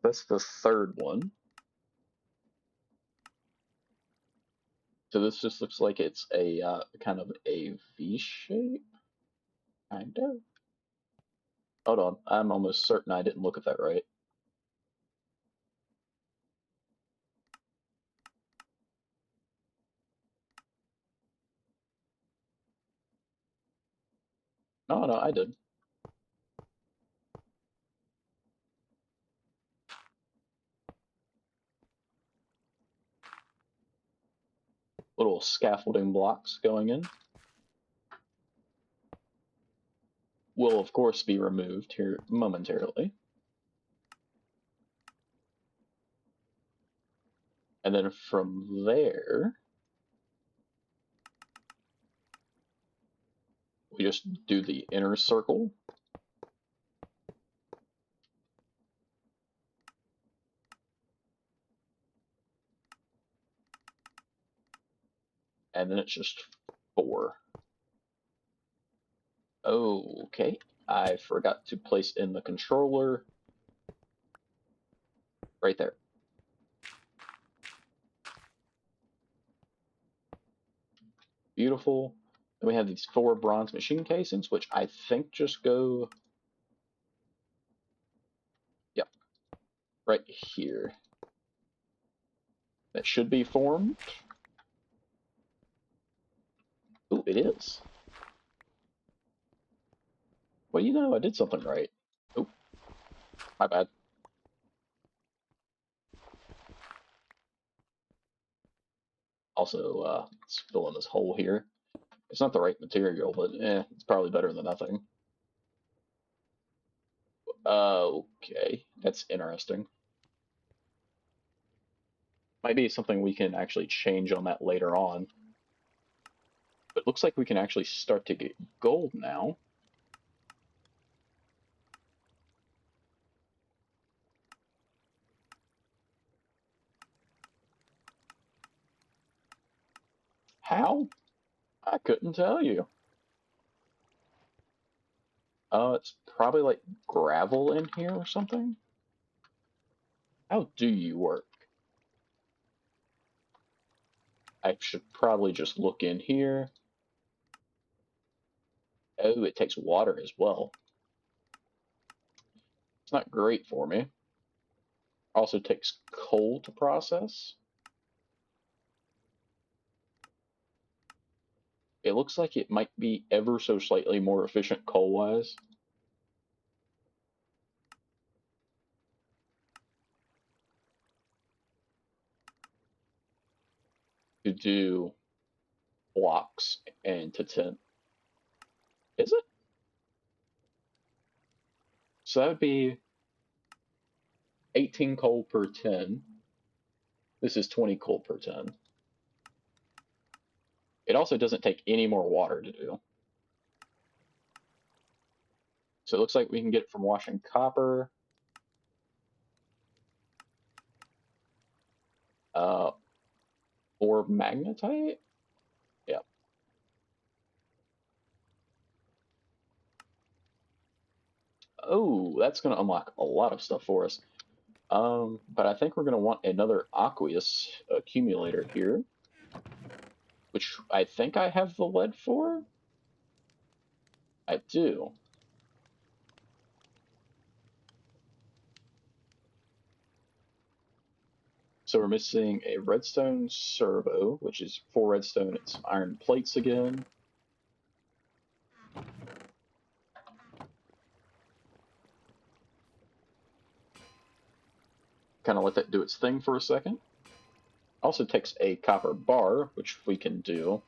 That's the 3rd one. So this just looks like it's a kind of a V shape. Kind of. Hold on, I'm almost certain I didn't look at that right. No, I did. Little scaffolding blocks going in. Will, of course, be removed here momentarily. And then from there, we just do the inner circle. and then it's just 4. Okay, I forgot to place in the controller right there. Beautiful. Then we have these 4 bronze machine casings, which I think just go, yep, right here. That should be formed. Ooh, it is. Well, you know, I did something right. Oh, my bad. Also, let's fill in this hole here. It's not the right material, but it's probably better than nothing. Okay, that's interesting. Might be something we can actually change on that later on. But it looks like we can actually start to get gold now. How? I couldn't tell you. It's probably like gravel in here or something. How do you work? I should probably just look in here. Oh, it takes water as well. It's not great for me. Also takes coal to process. It looks like it might be ever so slightly more efficient coal-wise. To do blocks and to tin. Is it? So that would be 18 coal per tin. This is 20 coal per tin. It also doesn't take any more water to do. So it looks like we can get it from washing copper. Uh, or magnetite? Yeah. Oh, that's going to unlock a lot of stuff for us. But I think we're going to want another aqueous accumulator here, which I think I have the lead for. I do. So we're missing a redstone servo, which is 4 redstone and some iron plates again. Kind of let that do its thing for a second. Also takes a copper bar, which we can do.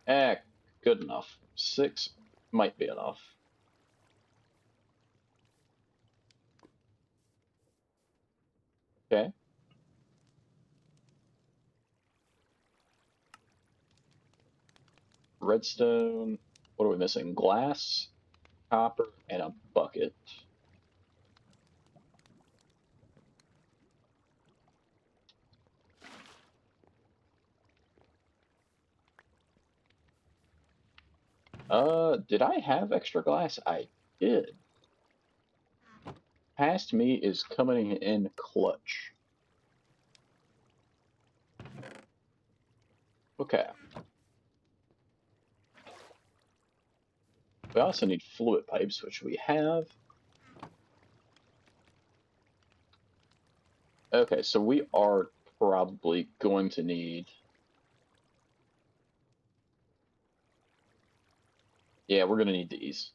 Good enough. 6 might be enough. Okay. Redstone. What are we missing? Glass, copper, and a bucket. Did I have extra glass? I did. Past me is coming in clutch. Okay. We also need fluid pipes, which we have. Okay, so we are probably going to need... Yeah, we're going to need these.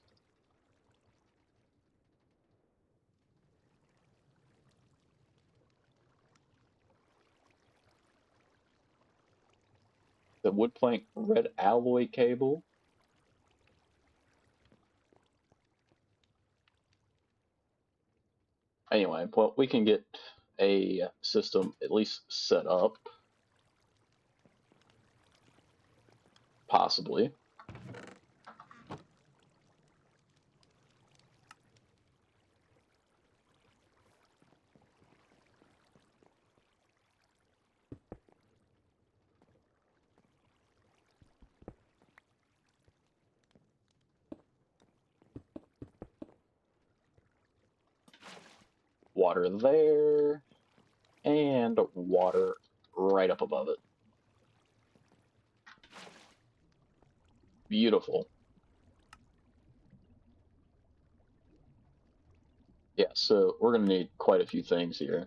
The wood plank red alloy cable. Anyway, well, we can get a system at least set up. Possibly. Water there, and water right up above it. Beautiful. Yeah, so we're going to need quite a few things here.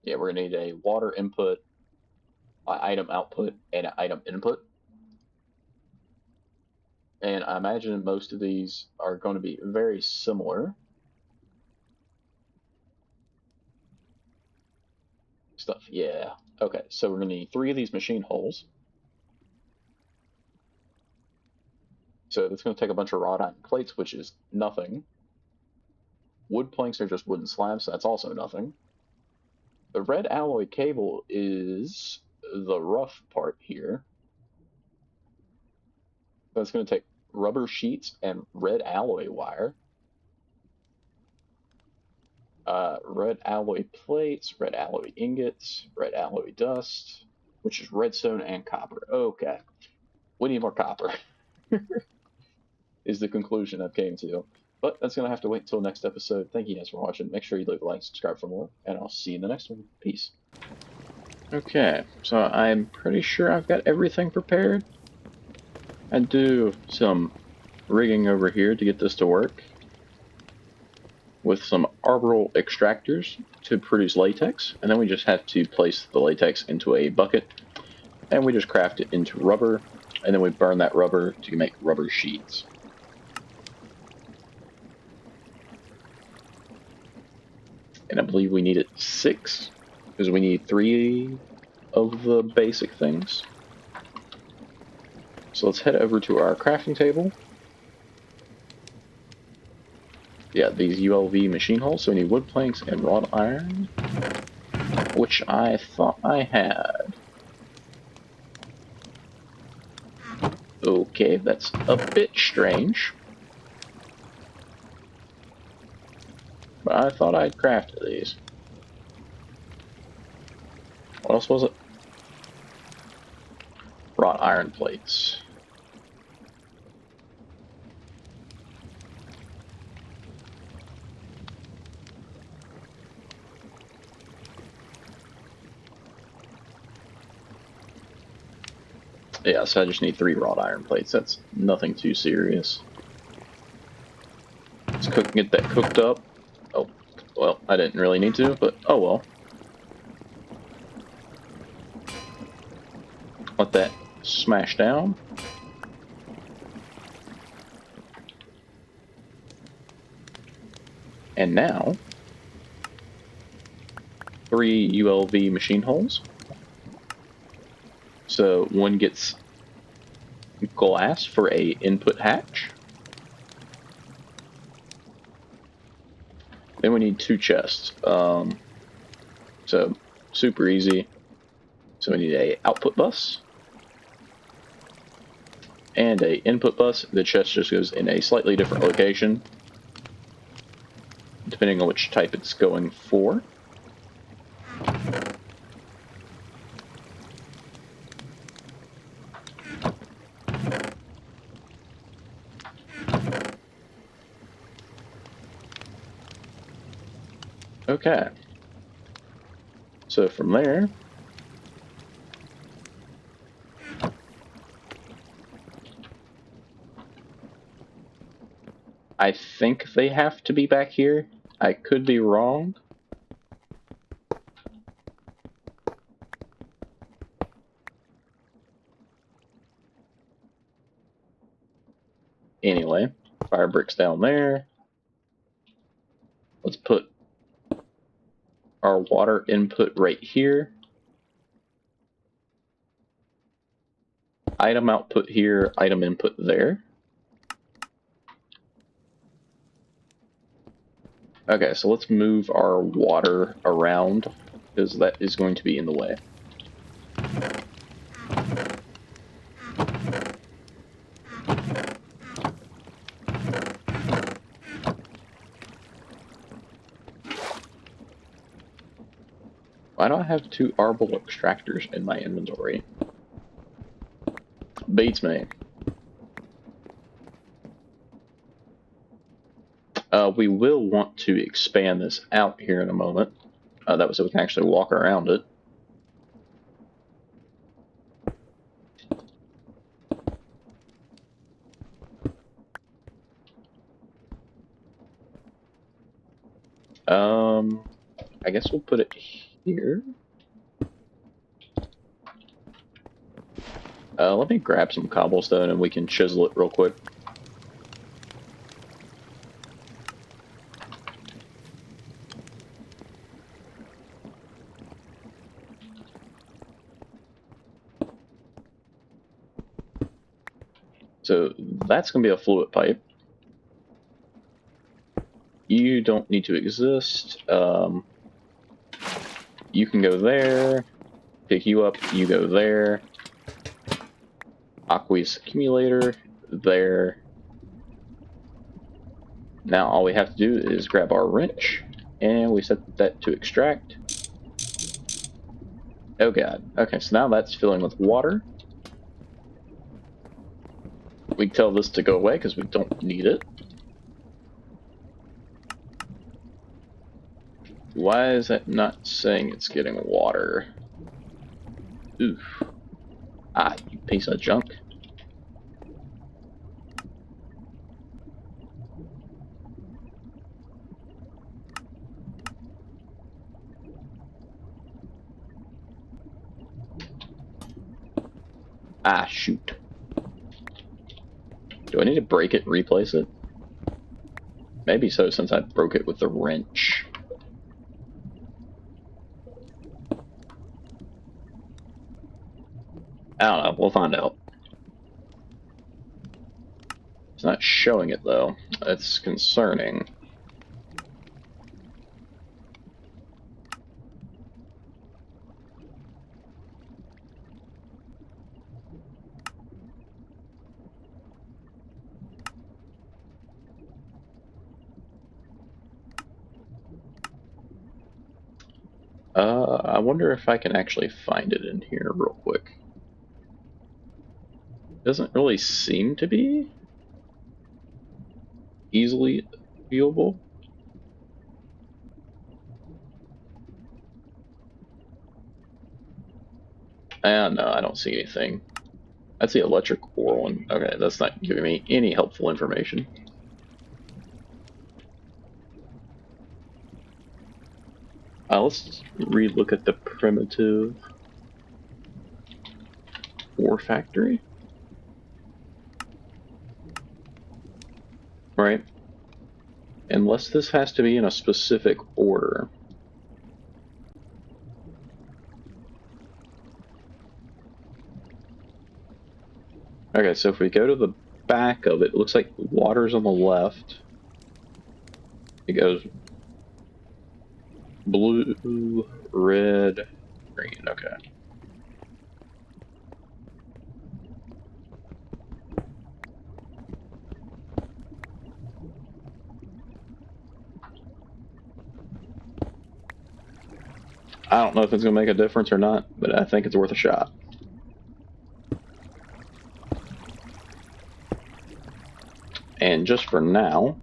Yeah, we're going to need a water input, an item output, and an item input. And I imagine most of these are going to be very similar. Stuff, yeah. Okay, so we're going to need 3 of these machine holes. So it's going to take a bunch of wrought iron plates, which is nothing. Wood planks are just wooden slabs, so that's also nothing. The red alloy cable is the rough part here. That's going to take rubber sheets and red alloy wire. Red alloy plates, red alloy ingots, red alloy dust, which is redstone and copper. Okay, we need more copper, is the conclusion I've came to. But that's going to have to wait until next episode. Thank you guys for watching. Make sure you leave a like, subscribe for more, and I'll see you in the next one. Peace. Okay, so I'm pretty sure I've got everything prepared. I do some rigging over here to get this to work with some arbor extractors to produce latex, and then we just have to place the latex into a bucket, and we just craft it into rubber, and then we burn that rubber to make rubber sheets. And I believe we needed 6, because we need 3 of the basic things. So let's head over to our crafting table. Yeah, these ULV machine holes, so we need wood planks and wrought iron, which I thought I had. Okay, that's a bit strange. But I thought I'd crafted these. What else was it? Wrought iron plates. Yeah, so I just need 3 wrought iron plates. That's nothing too serious. Let's get that cooked up. Oh, well, I didn't really need to, but oh well. Let that smash down. And now, 3 ULV machine holes. So one gets glass for a input hatch. Then we need 2 chests. So super easy. So we need a output bus and a input bus. The chest just goes in a slightly different location, depending on which type it's going for. Okay. So from there, I think they have to be back here. I could be wrong. Anyway, fire bricks down there. Let's put our water input right here. Item output here, item input there. Okay, so let's move our water around, because that is going to be in the way. Why do I have 2 arbor extractors in my inventory? Beats me. We will want to expand this out here in a moment. That way so we can actually walk around it. I guess we'll put it here. Let me grab some cobblestone and we can chisel it real quick. So that's going to be a fluid pipe. You don't need to exist. You can go there. Pick you up, you go there. Aqueous accumulator, there. Now all we have to do is grab our wrench, and we set that to extract. Oh god. Okay, so now that's filling with water. We tell this to go away because we don't need it. Why is that not saying it's getting water? Oof. Ah, you piece of junk. Ah, shoot. Do I need to break it and replace it? Maybe so, since I broke it with the wrench. I don't know, we'll find out. It's not showing it, though. It's concerning. I wonder if I can actually find it in here real quick. Doesn't really seem to be easily viewable. No, I don't see anything. That's the electric ore one. Okay, that's not giving me any helpful information. Let's re-look at the primitive ore factory. Right. Unless this has to be in a specific order. Okay, so if we go to the back of it, it looks like water's on the left. It goes blue, red, green. Okay. I don't know if it's going to make a difference or not, but I think it's worth a shot. And just for now,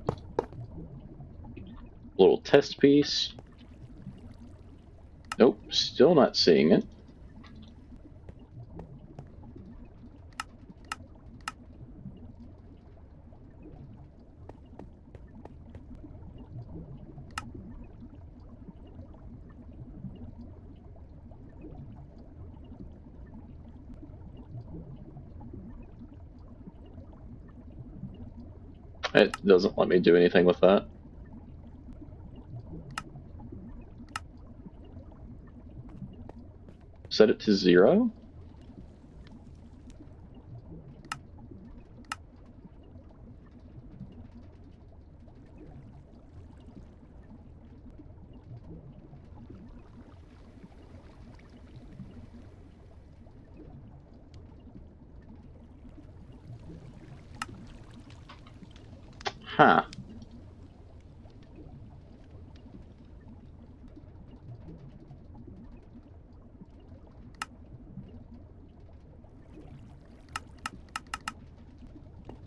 little test piece. Nope, still not seeing it. It doesn't let me do anything with that. Set it to 0. Huh.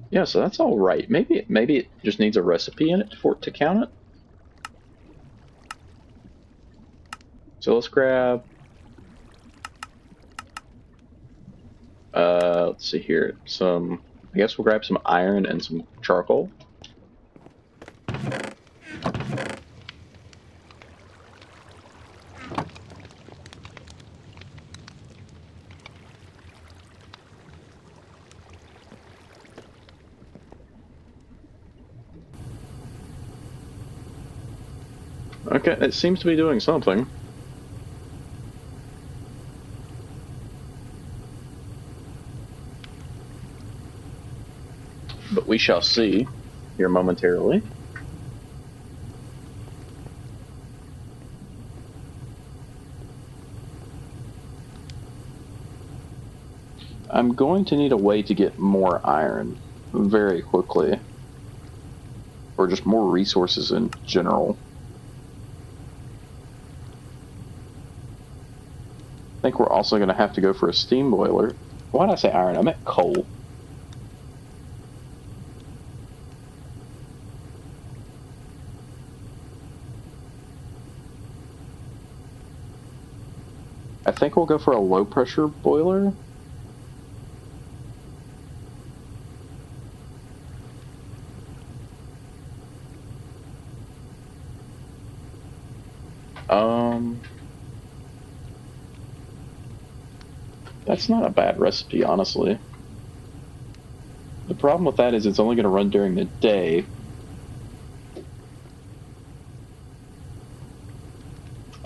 Yeah, so that's all right. Maybe it just needs a recipe in it for it to count it. So let's grab. Let's see here. Some. I guess we'll grab some iron and some charcoal. Okay, it seems to be doing something. But we shall see here momentarily. I'm going to need a way to get more iron very quickly. Or just more resources in general. I think we're also going to have to go for a steam boiler. Why did I say iron? I meant coal. I think we'll go for a low pressure boiler. That's not a bad recipe, honestly. The problem with that is it's only going to run during the day.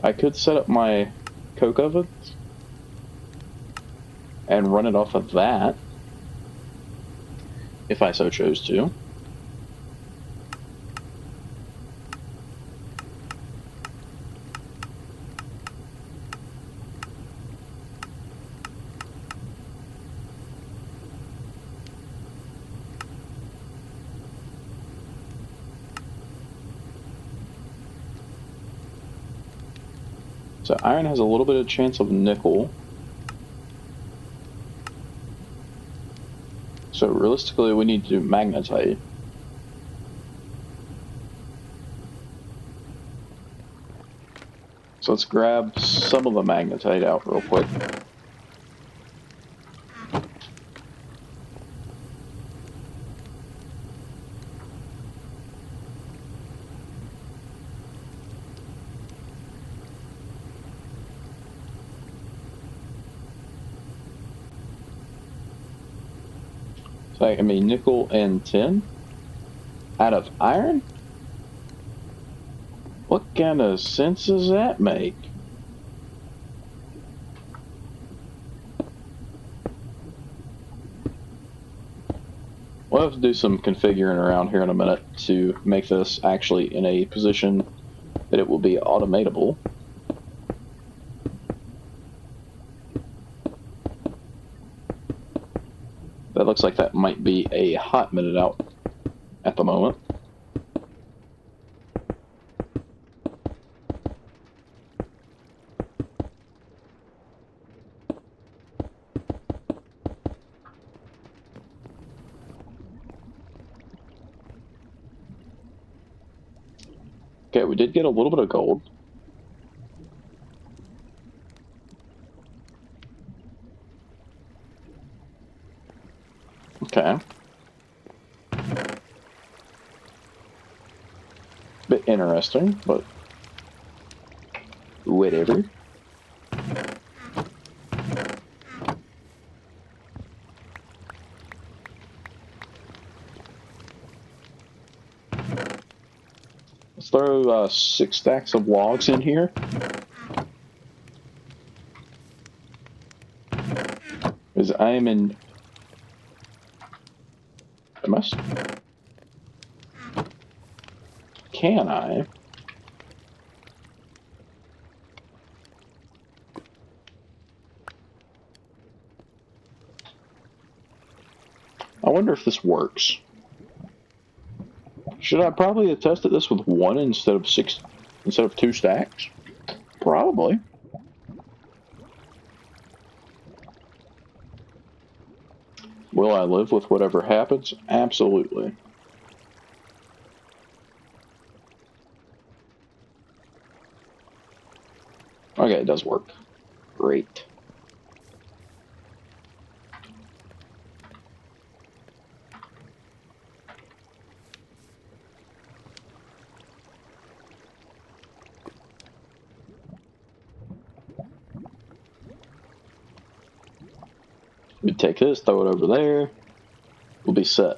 I could set up my coke oven and run it off of that if I so chose to. So iron has a little bit of chance of nickel. So realistically, we need to do magnetite. So let's grab some of the magnetite out real quick. So I mean nickel and tin out of iron? What kind of sense does that make? We'll have to do some configuring around here in a minute to make this actually in a position that it will be automatable. That looks like that might be a hot minute out at the moment. Okay, we did get a little bit of gold. Okay. Bit interesting, but whatever. Let's throw 6 stacks of logs in here. Because I am in... Can I? I wonder if this works. Should I probably have tested this with 1 instead of 2 stacks? Probably. Will I live with whatever happens? Absolutely. Okay, it does work. Great. We take this, throw it over there. We'll be set.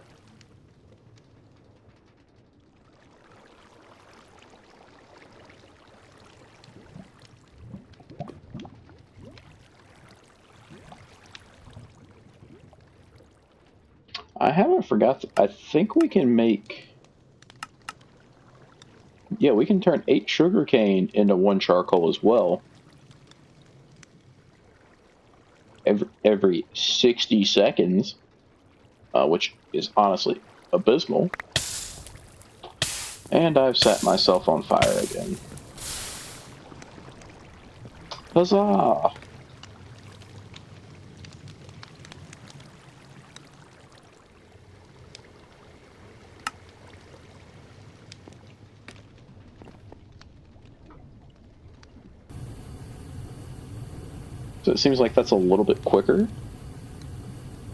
I haven't forgot. I think we can make. Yeah, we can turn 8 sugarcane into 1 charcoal as well. Every 60 seconds, which is honestly abysmal. And I've set myself on fire again. Huzzah! So it seems like that's a little bit quicker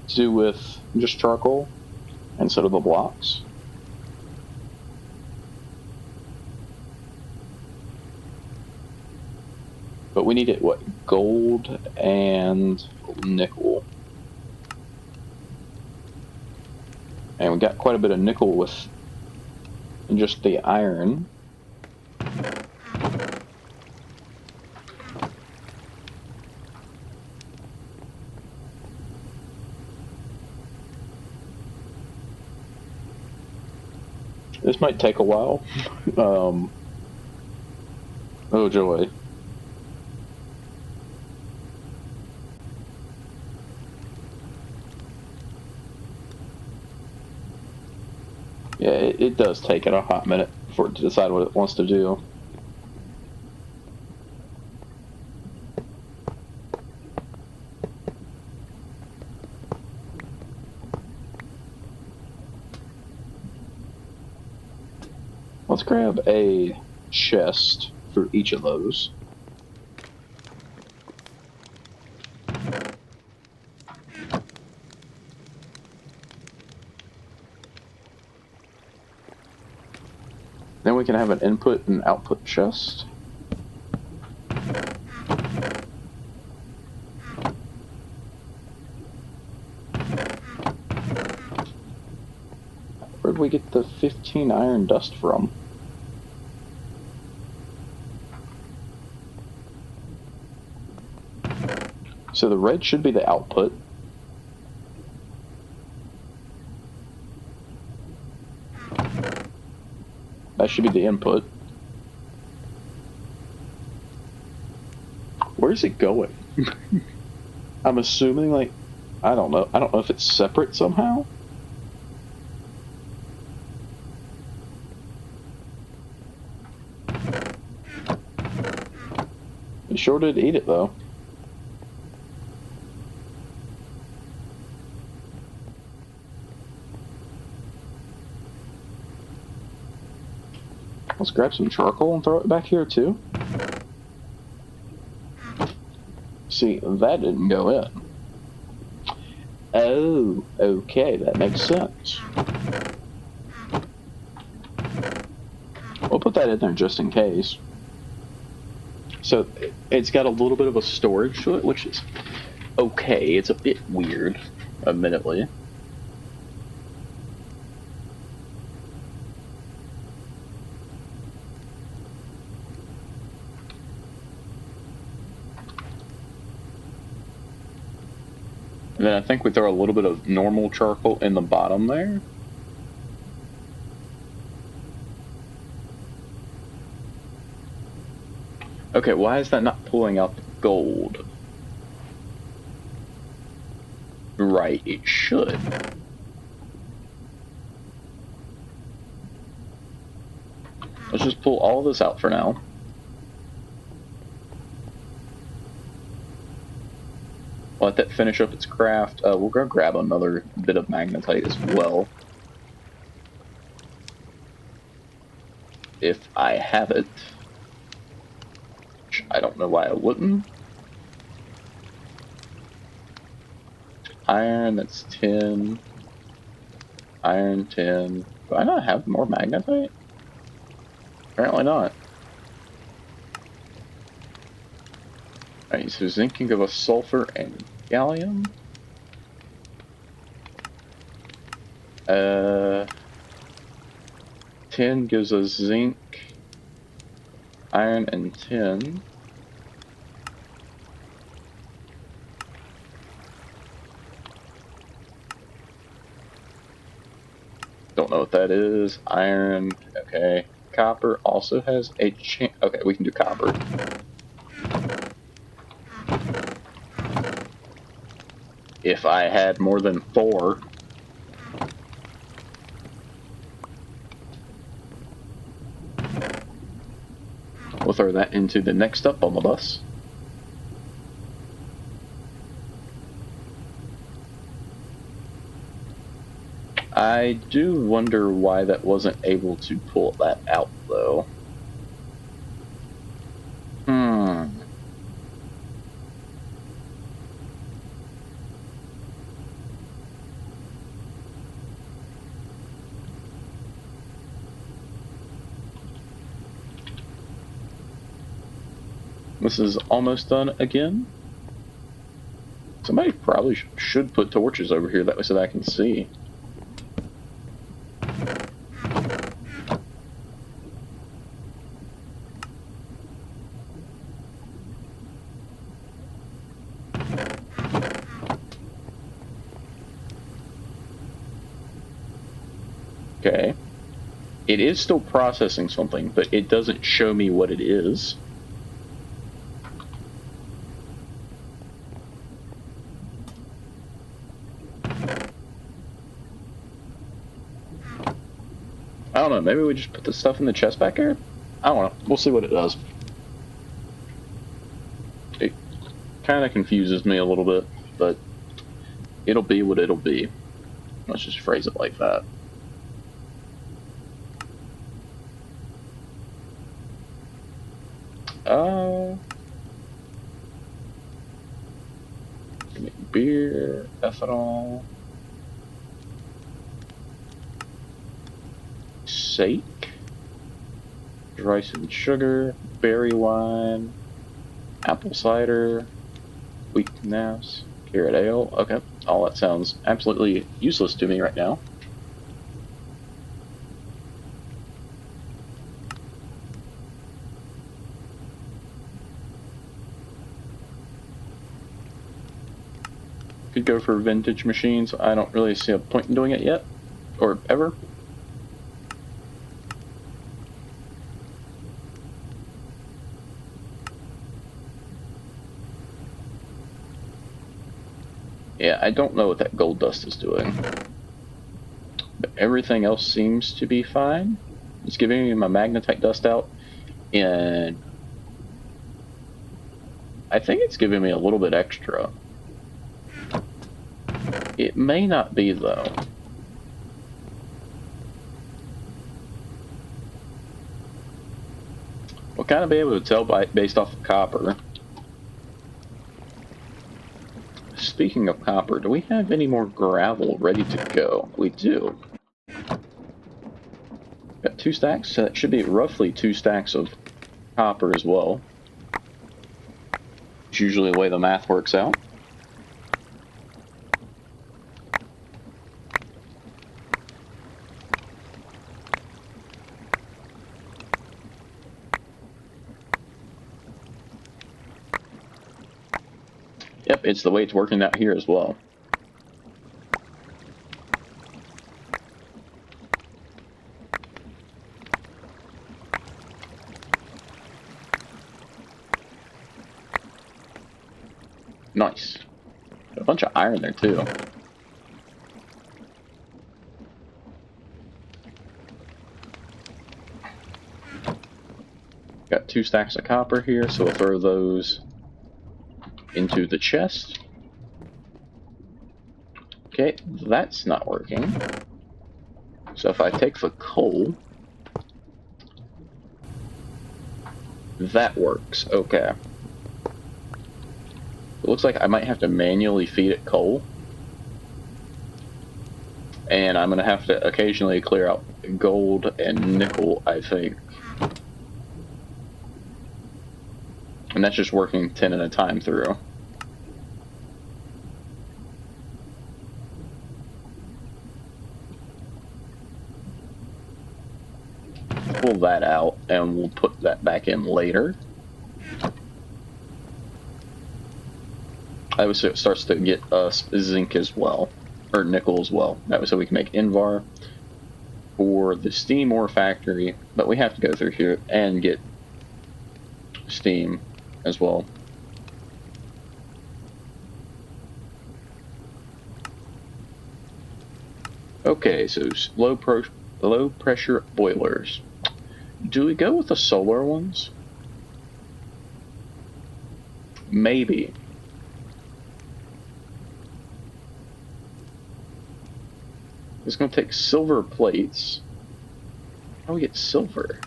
to do with just charcoal instead of the blocks. But we need it, what, gold and nickel. And we got quite a bit of nickel with just the iron. This might take a while. Oh joy. Yeah, it does take it a hot minute for it to decide what it wants to do. Let's grab a chest for each of those. Then we can have an input and output chest. Where'd we get the 15 iron dust from? So the red should be the output. That should be the input. Where's it going? I'm assuming, like, I don't know. I don't know if it's separate somehow. It sure did eat it, though. Let's grab some charcoal and throw it back here, too. See, that didn't go in. Oh, okay, that makes sense. We'll put that in there just in case. So, it's got a little bit of a storage to it, which is okay. It's a bit weird, admittedly. And then I think we throw a little bit of normal charcoal in the bottom there. Okay, why is that not pulling out the gold? Right, it should. Let's just pull all of this out for now. let that finish up its craft. We'll go grab another bit of magnetite as well, if I have it. Which I don't know why I wouldn't. Iron, that's 10. Iron, 10. Do I not have more magnetite? Apparently not. Alright, so zinc can give us sulfur and gallium. 10 gives us zinc, iron, and tin. Don't know what that is. Iron, okay. Copper also has a chance. Okay, we can do copper. If I had more than 4. We'll throw that into the next up on the bus. I do wonder why that wasn't able to pull that out, though. This is almost done again. Somebody probably should put torches over here that way so that I can see. Okay. It is still processing something, but it doesn't show me what it is. I don't know, maybe we just put the stuff in the chest back here? I don't know. We'll see what it does. It kind of confuses me a little bit, but it'll be what it'll be. Let's just phrase it like that. Beer, ethanol, sake, rice and sugar, berry wine, apple cider, wheat naps, carrot ale. Okay, all that sounds absolutely useless to me right now. Could go for vintage machines. I don't really see a point in doing it yet, or ever. Yeah, I don't know what that gold dust is doing. But everything else seems to be fine. It's giving me my magnetite dust out, and I think it's giving me a little bit extra. It may not be, though. We'll kind of be able to tell based off of copper. Speaking of copper, do we have any more gravel ready to go? We do. Got 2 stacks, so that should be roughly 2 stacks of copper as well. It's usually the way the math works out. Yep, it's the way it's working out here as well. Nice. Got a bunch of iron there too. Got 2 stacks of copper here, so we'll throw those into the chest. Okay, that's not working. So if I take the coal, that works. Okay. It looks like I might have to manually feed it coal. And I'm going to have to occasionally clear out gold and nickel, I think. And that's just working 10 at a time through. Pull that out, and we'll put that back in later. That was so it starts to get us zinc as well, or nickel as well. That was so we can make Invar for the steam ore factory, but we have to go through here and get steam as well. Okay, so low pressure boilers. Do we go with the solar ones? Maybe. It's going to take silver plates. How do we get silver?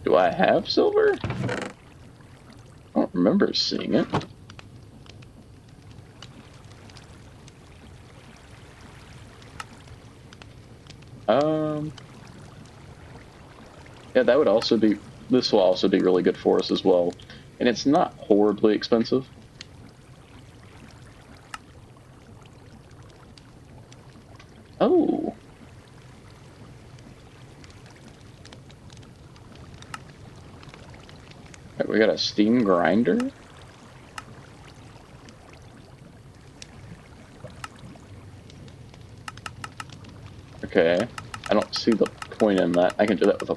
Do I have silver? I don't remember seeing it. Yeah, that would also be, this will also be really good for us as well. And it's not horribly expensive. Oh. Right, we got a steam grinder. Okay. I don't see the point in that. I can do that with a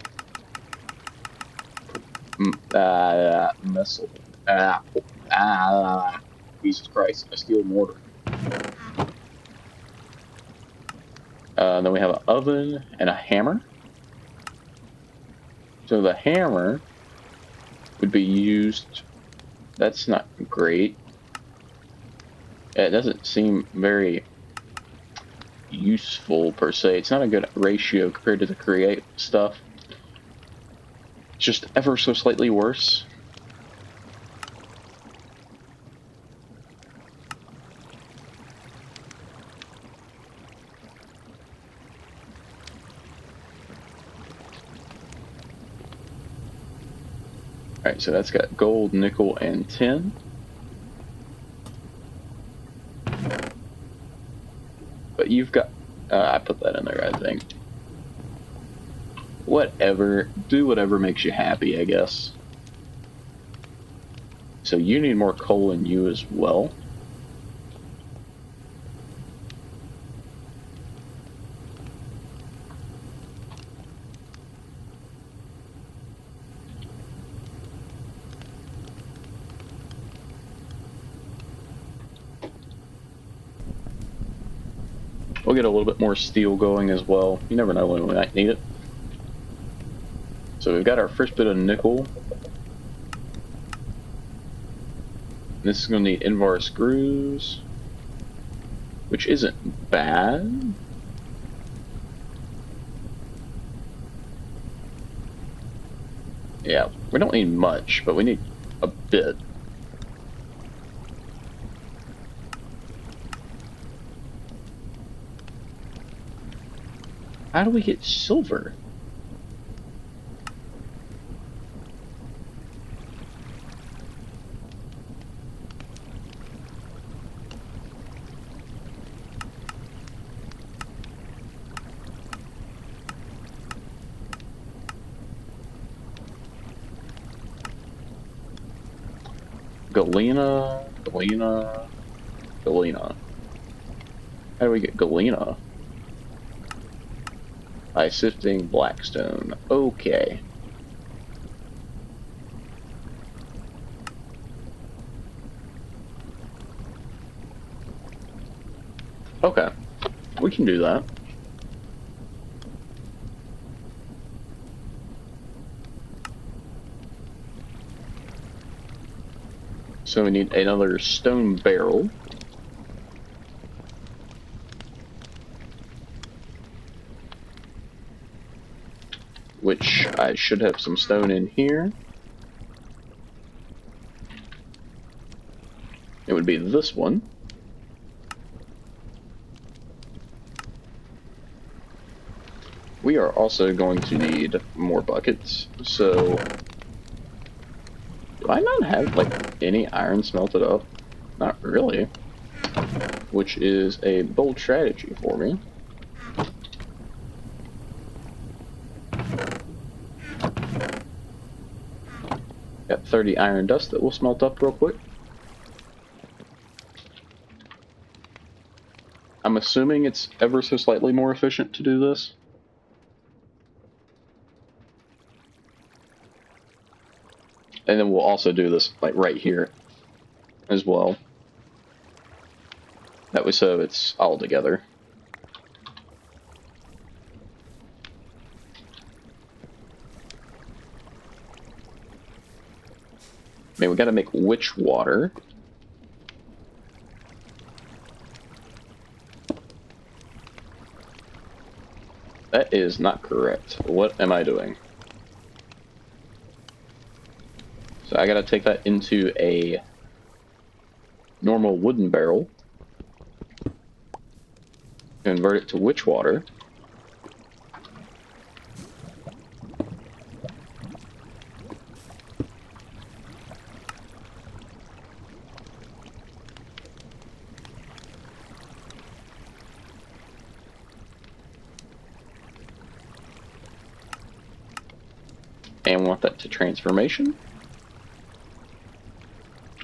missile. Jesus Christ, a steel mortar. Then we have an oven and a hammer. So the hammer would be used. That's not great. It doesn't seem very useful per se. It's not a good ratio compared to the create stuff. It's just ever so slightly worse. Alright, so that's got gold, nickel, and tin. But you've got... I put that in there, I think. Whatever. Do whatever makes you happy, I guess. So you need more coal in you as well. We'll get a little bit more steel going as well. You never know when we might need it. So we've got our first bit of nickel. This is going to need Invar screws, which isn't bad. Yeah, we don't need much, but we need a bit. How do we get silver? Galena. How do we get Galena? By sifting blackstone. Okay. Okay. we can do that. So we need another stone barrel. Which I should have some stone in here. It would be this one. We are also going to need more buckets, so... Do I not have, like, any iron smelted up? Not really. Which is a bold strategy for me. Got 30 iron dust that will smelt up real quick. I'm assuming it's ever so slightly more efficient to do this. And then we'll also do this, like, right here as well. That way so it's all together. I mean, we gotta make witch water. That is not correct. What am I doing? So I gotta take that into a normal wooden barrel, convert it to witch water, and want that to transformation.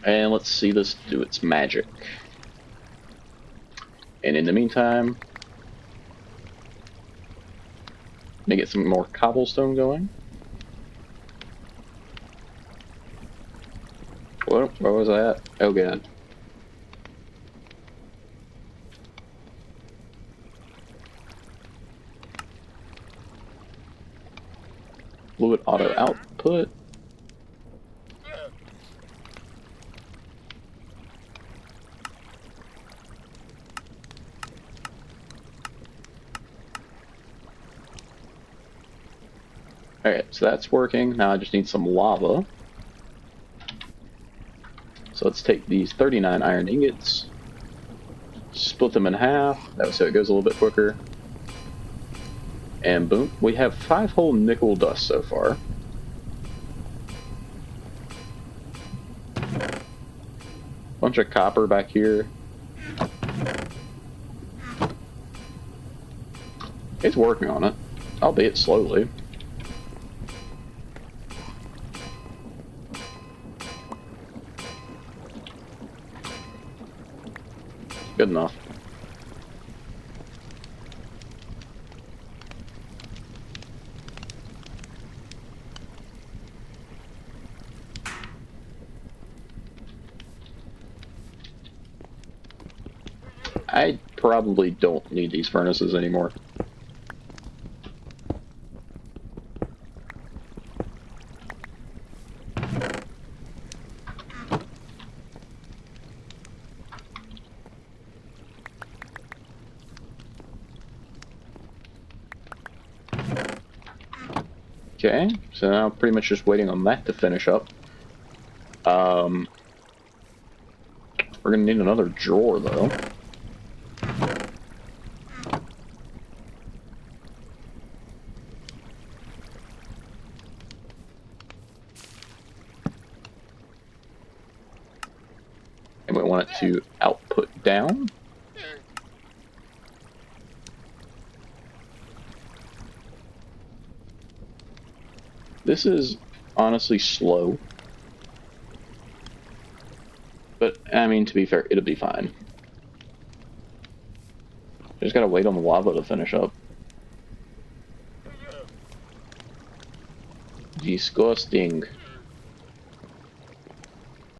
And let's see this do its magic. And in the meantime, let me get some more cobblestone going. Where was I at? Oh god. Fluid auto output. Alright, so that's working. Now I just need some lava. So let's take these 39 iron ingots, split them in half, that way so it goes a little bit quicker. And boom, we have 5 whole nickel dust so far. Bunch of copper back here. It's working on it, albeit slowly. Good enough. I probably don't need these furnaces anymore. Okay, so now pretty much just waiting on that to finish up. We're gonna need another drawer though. And we want it to output down. This is honestly slow. But, I mean, to be fair, it'll be fine. Just gotta wait on the lava to finish up. Disgusting.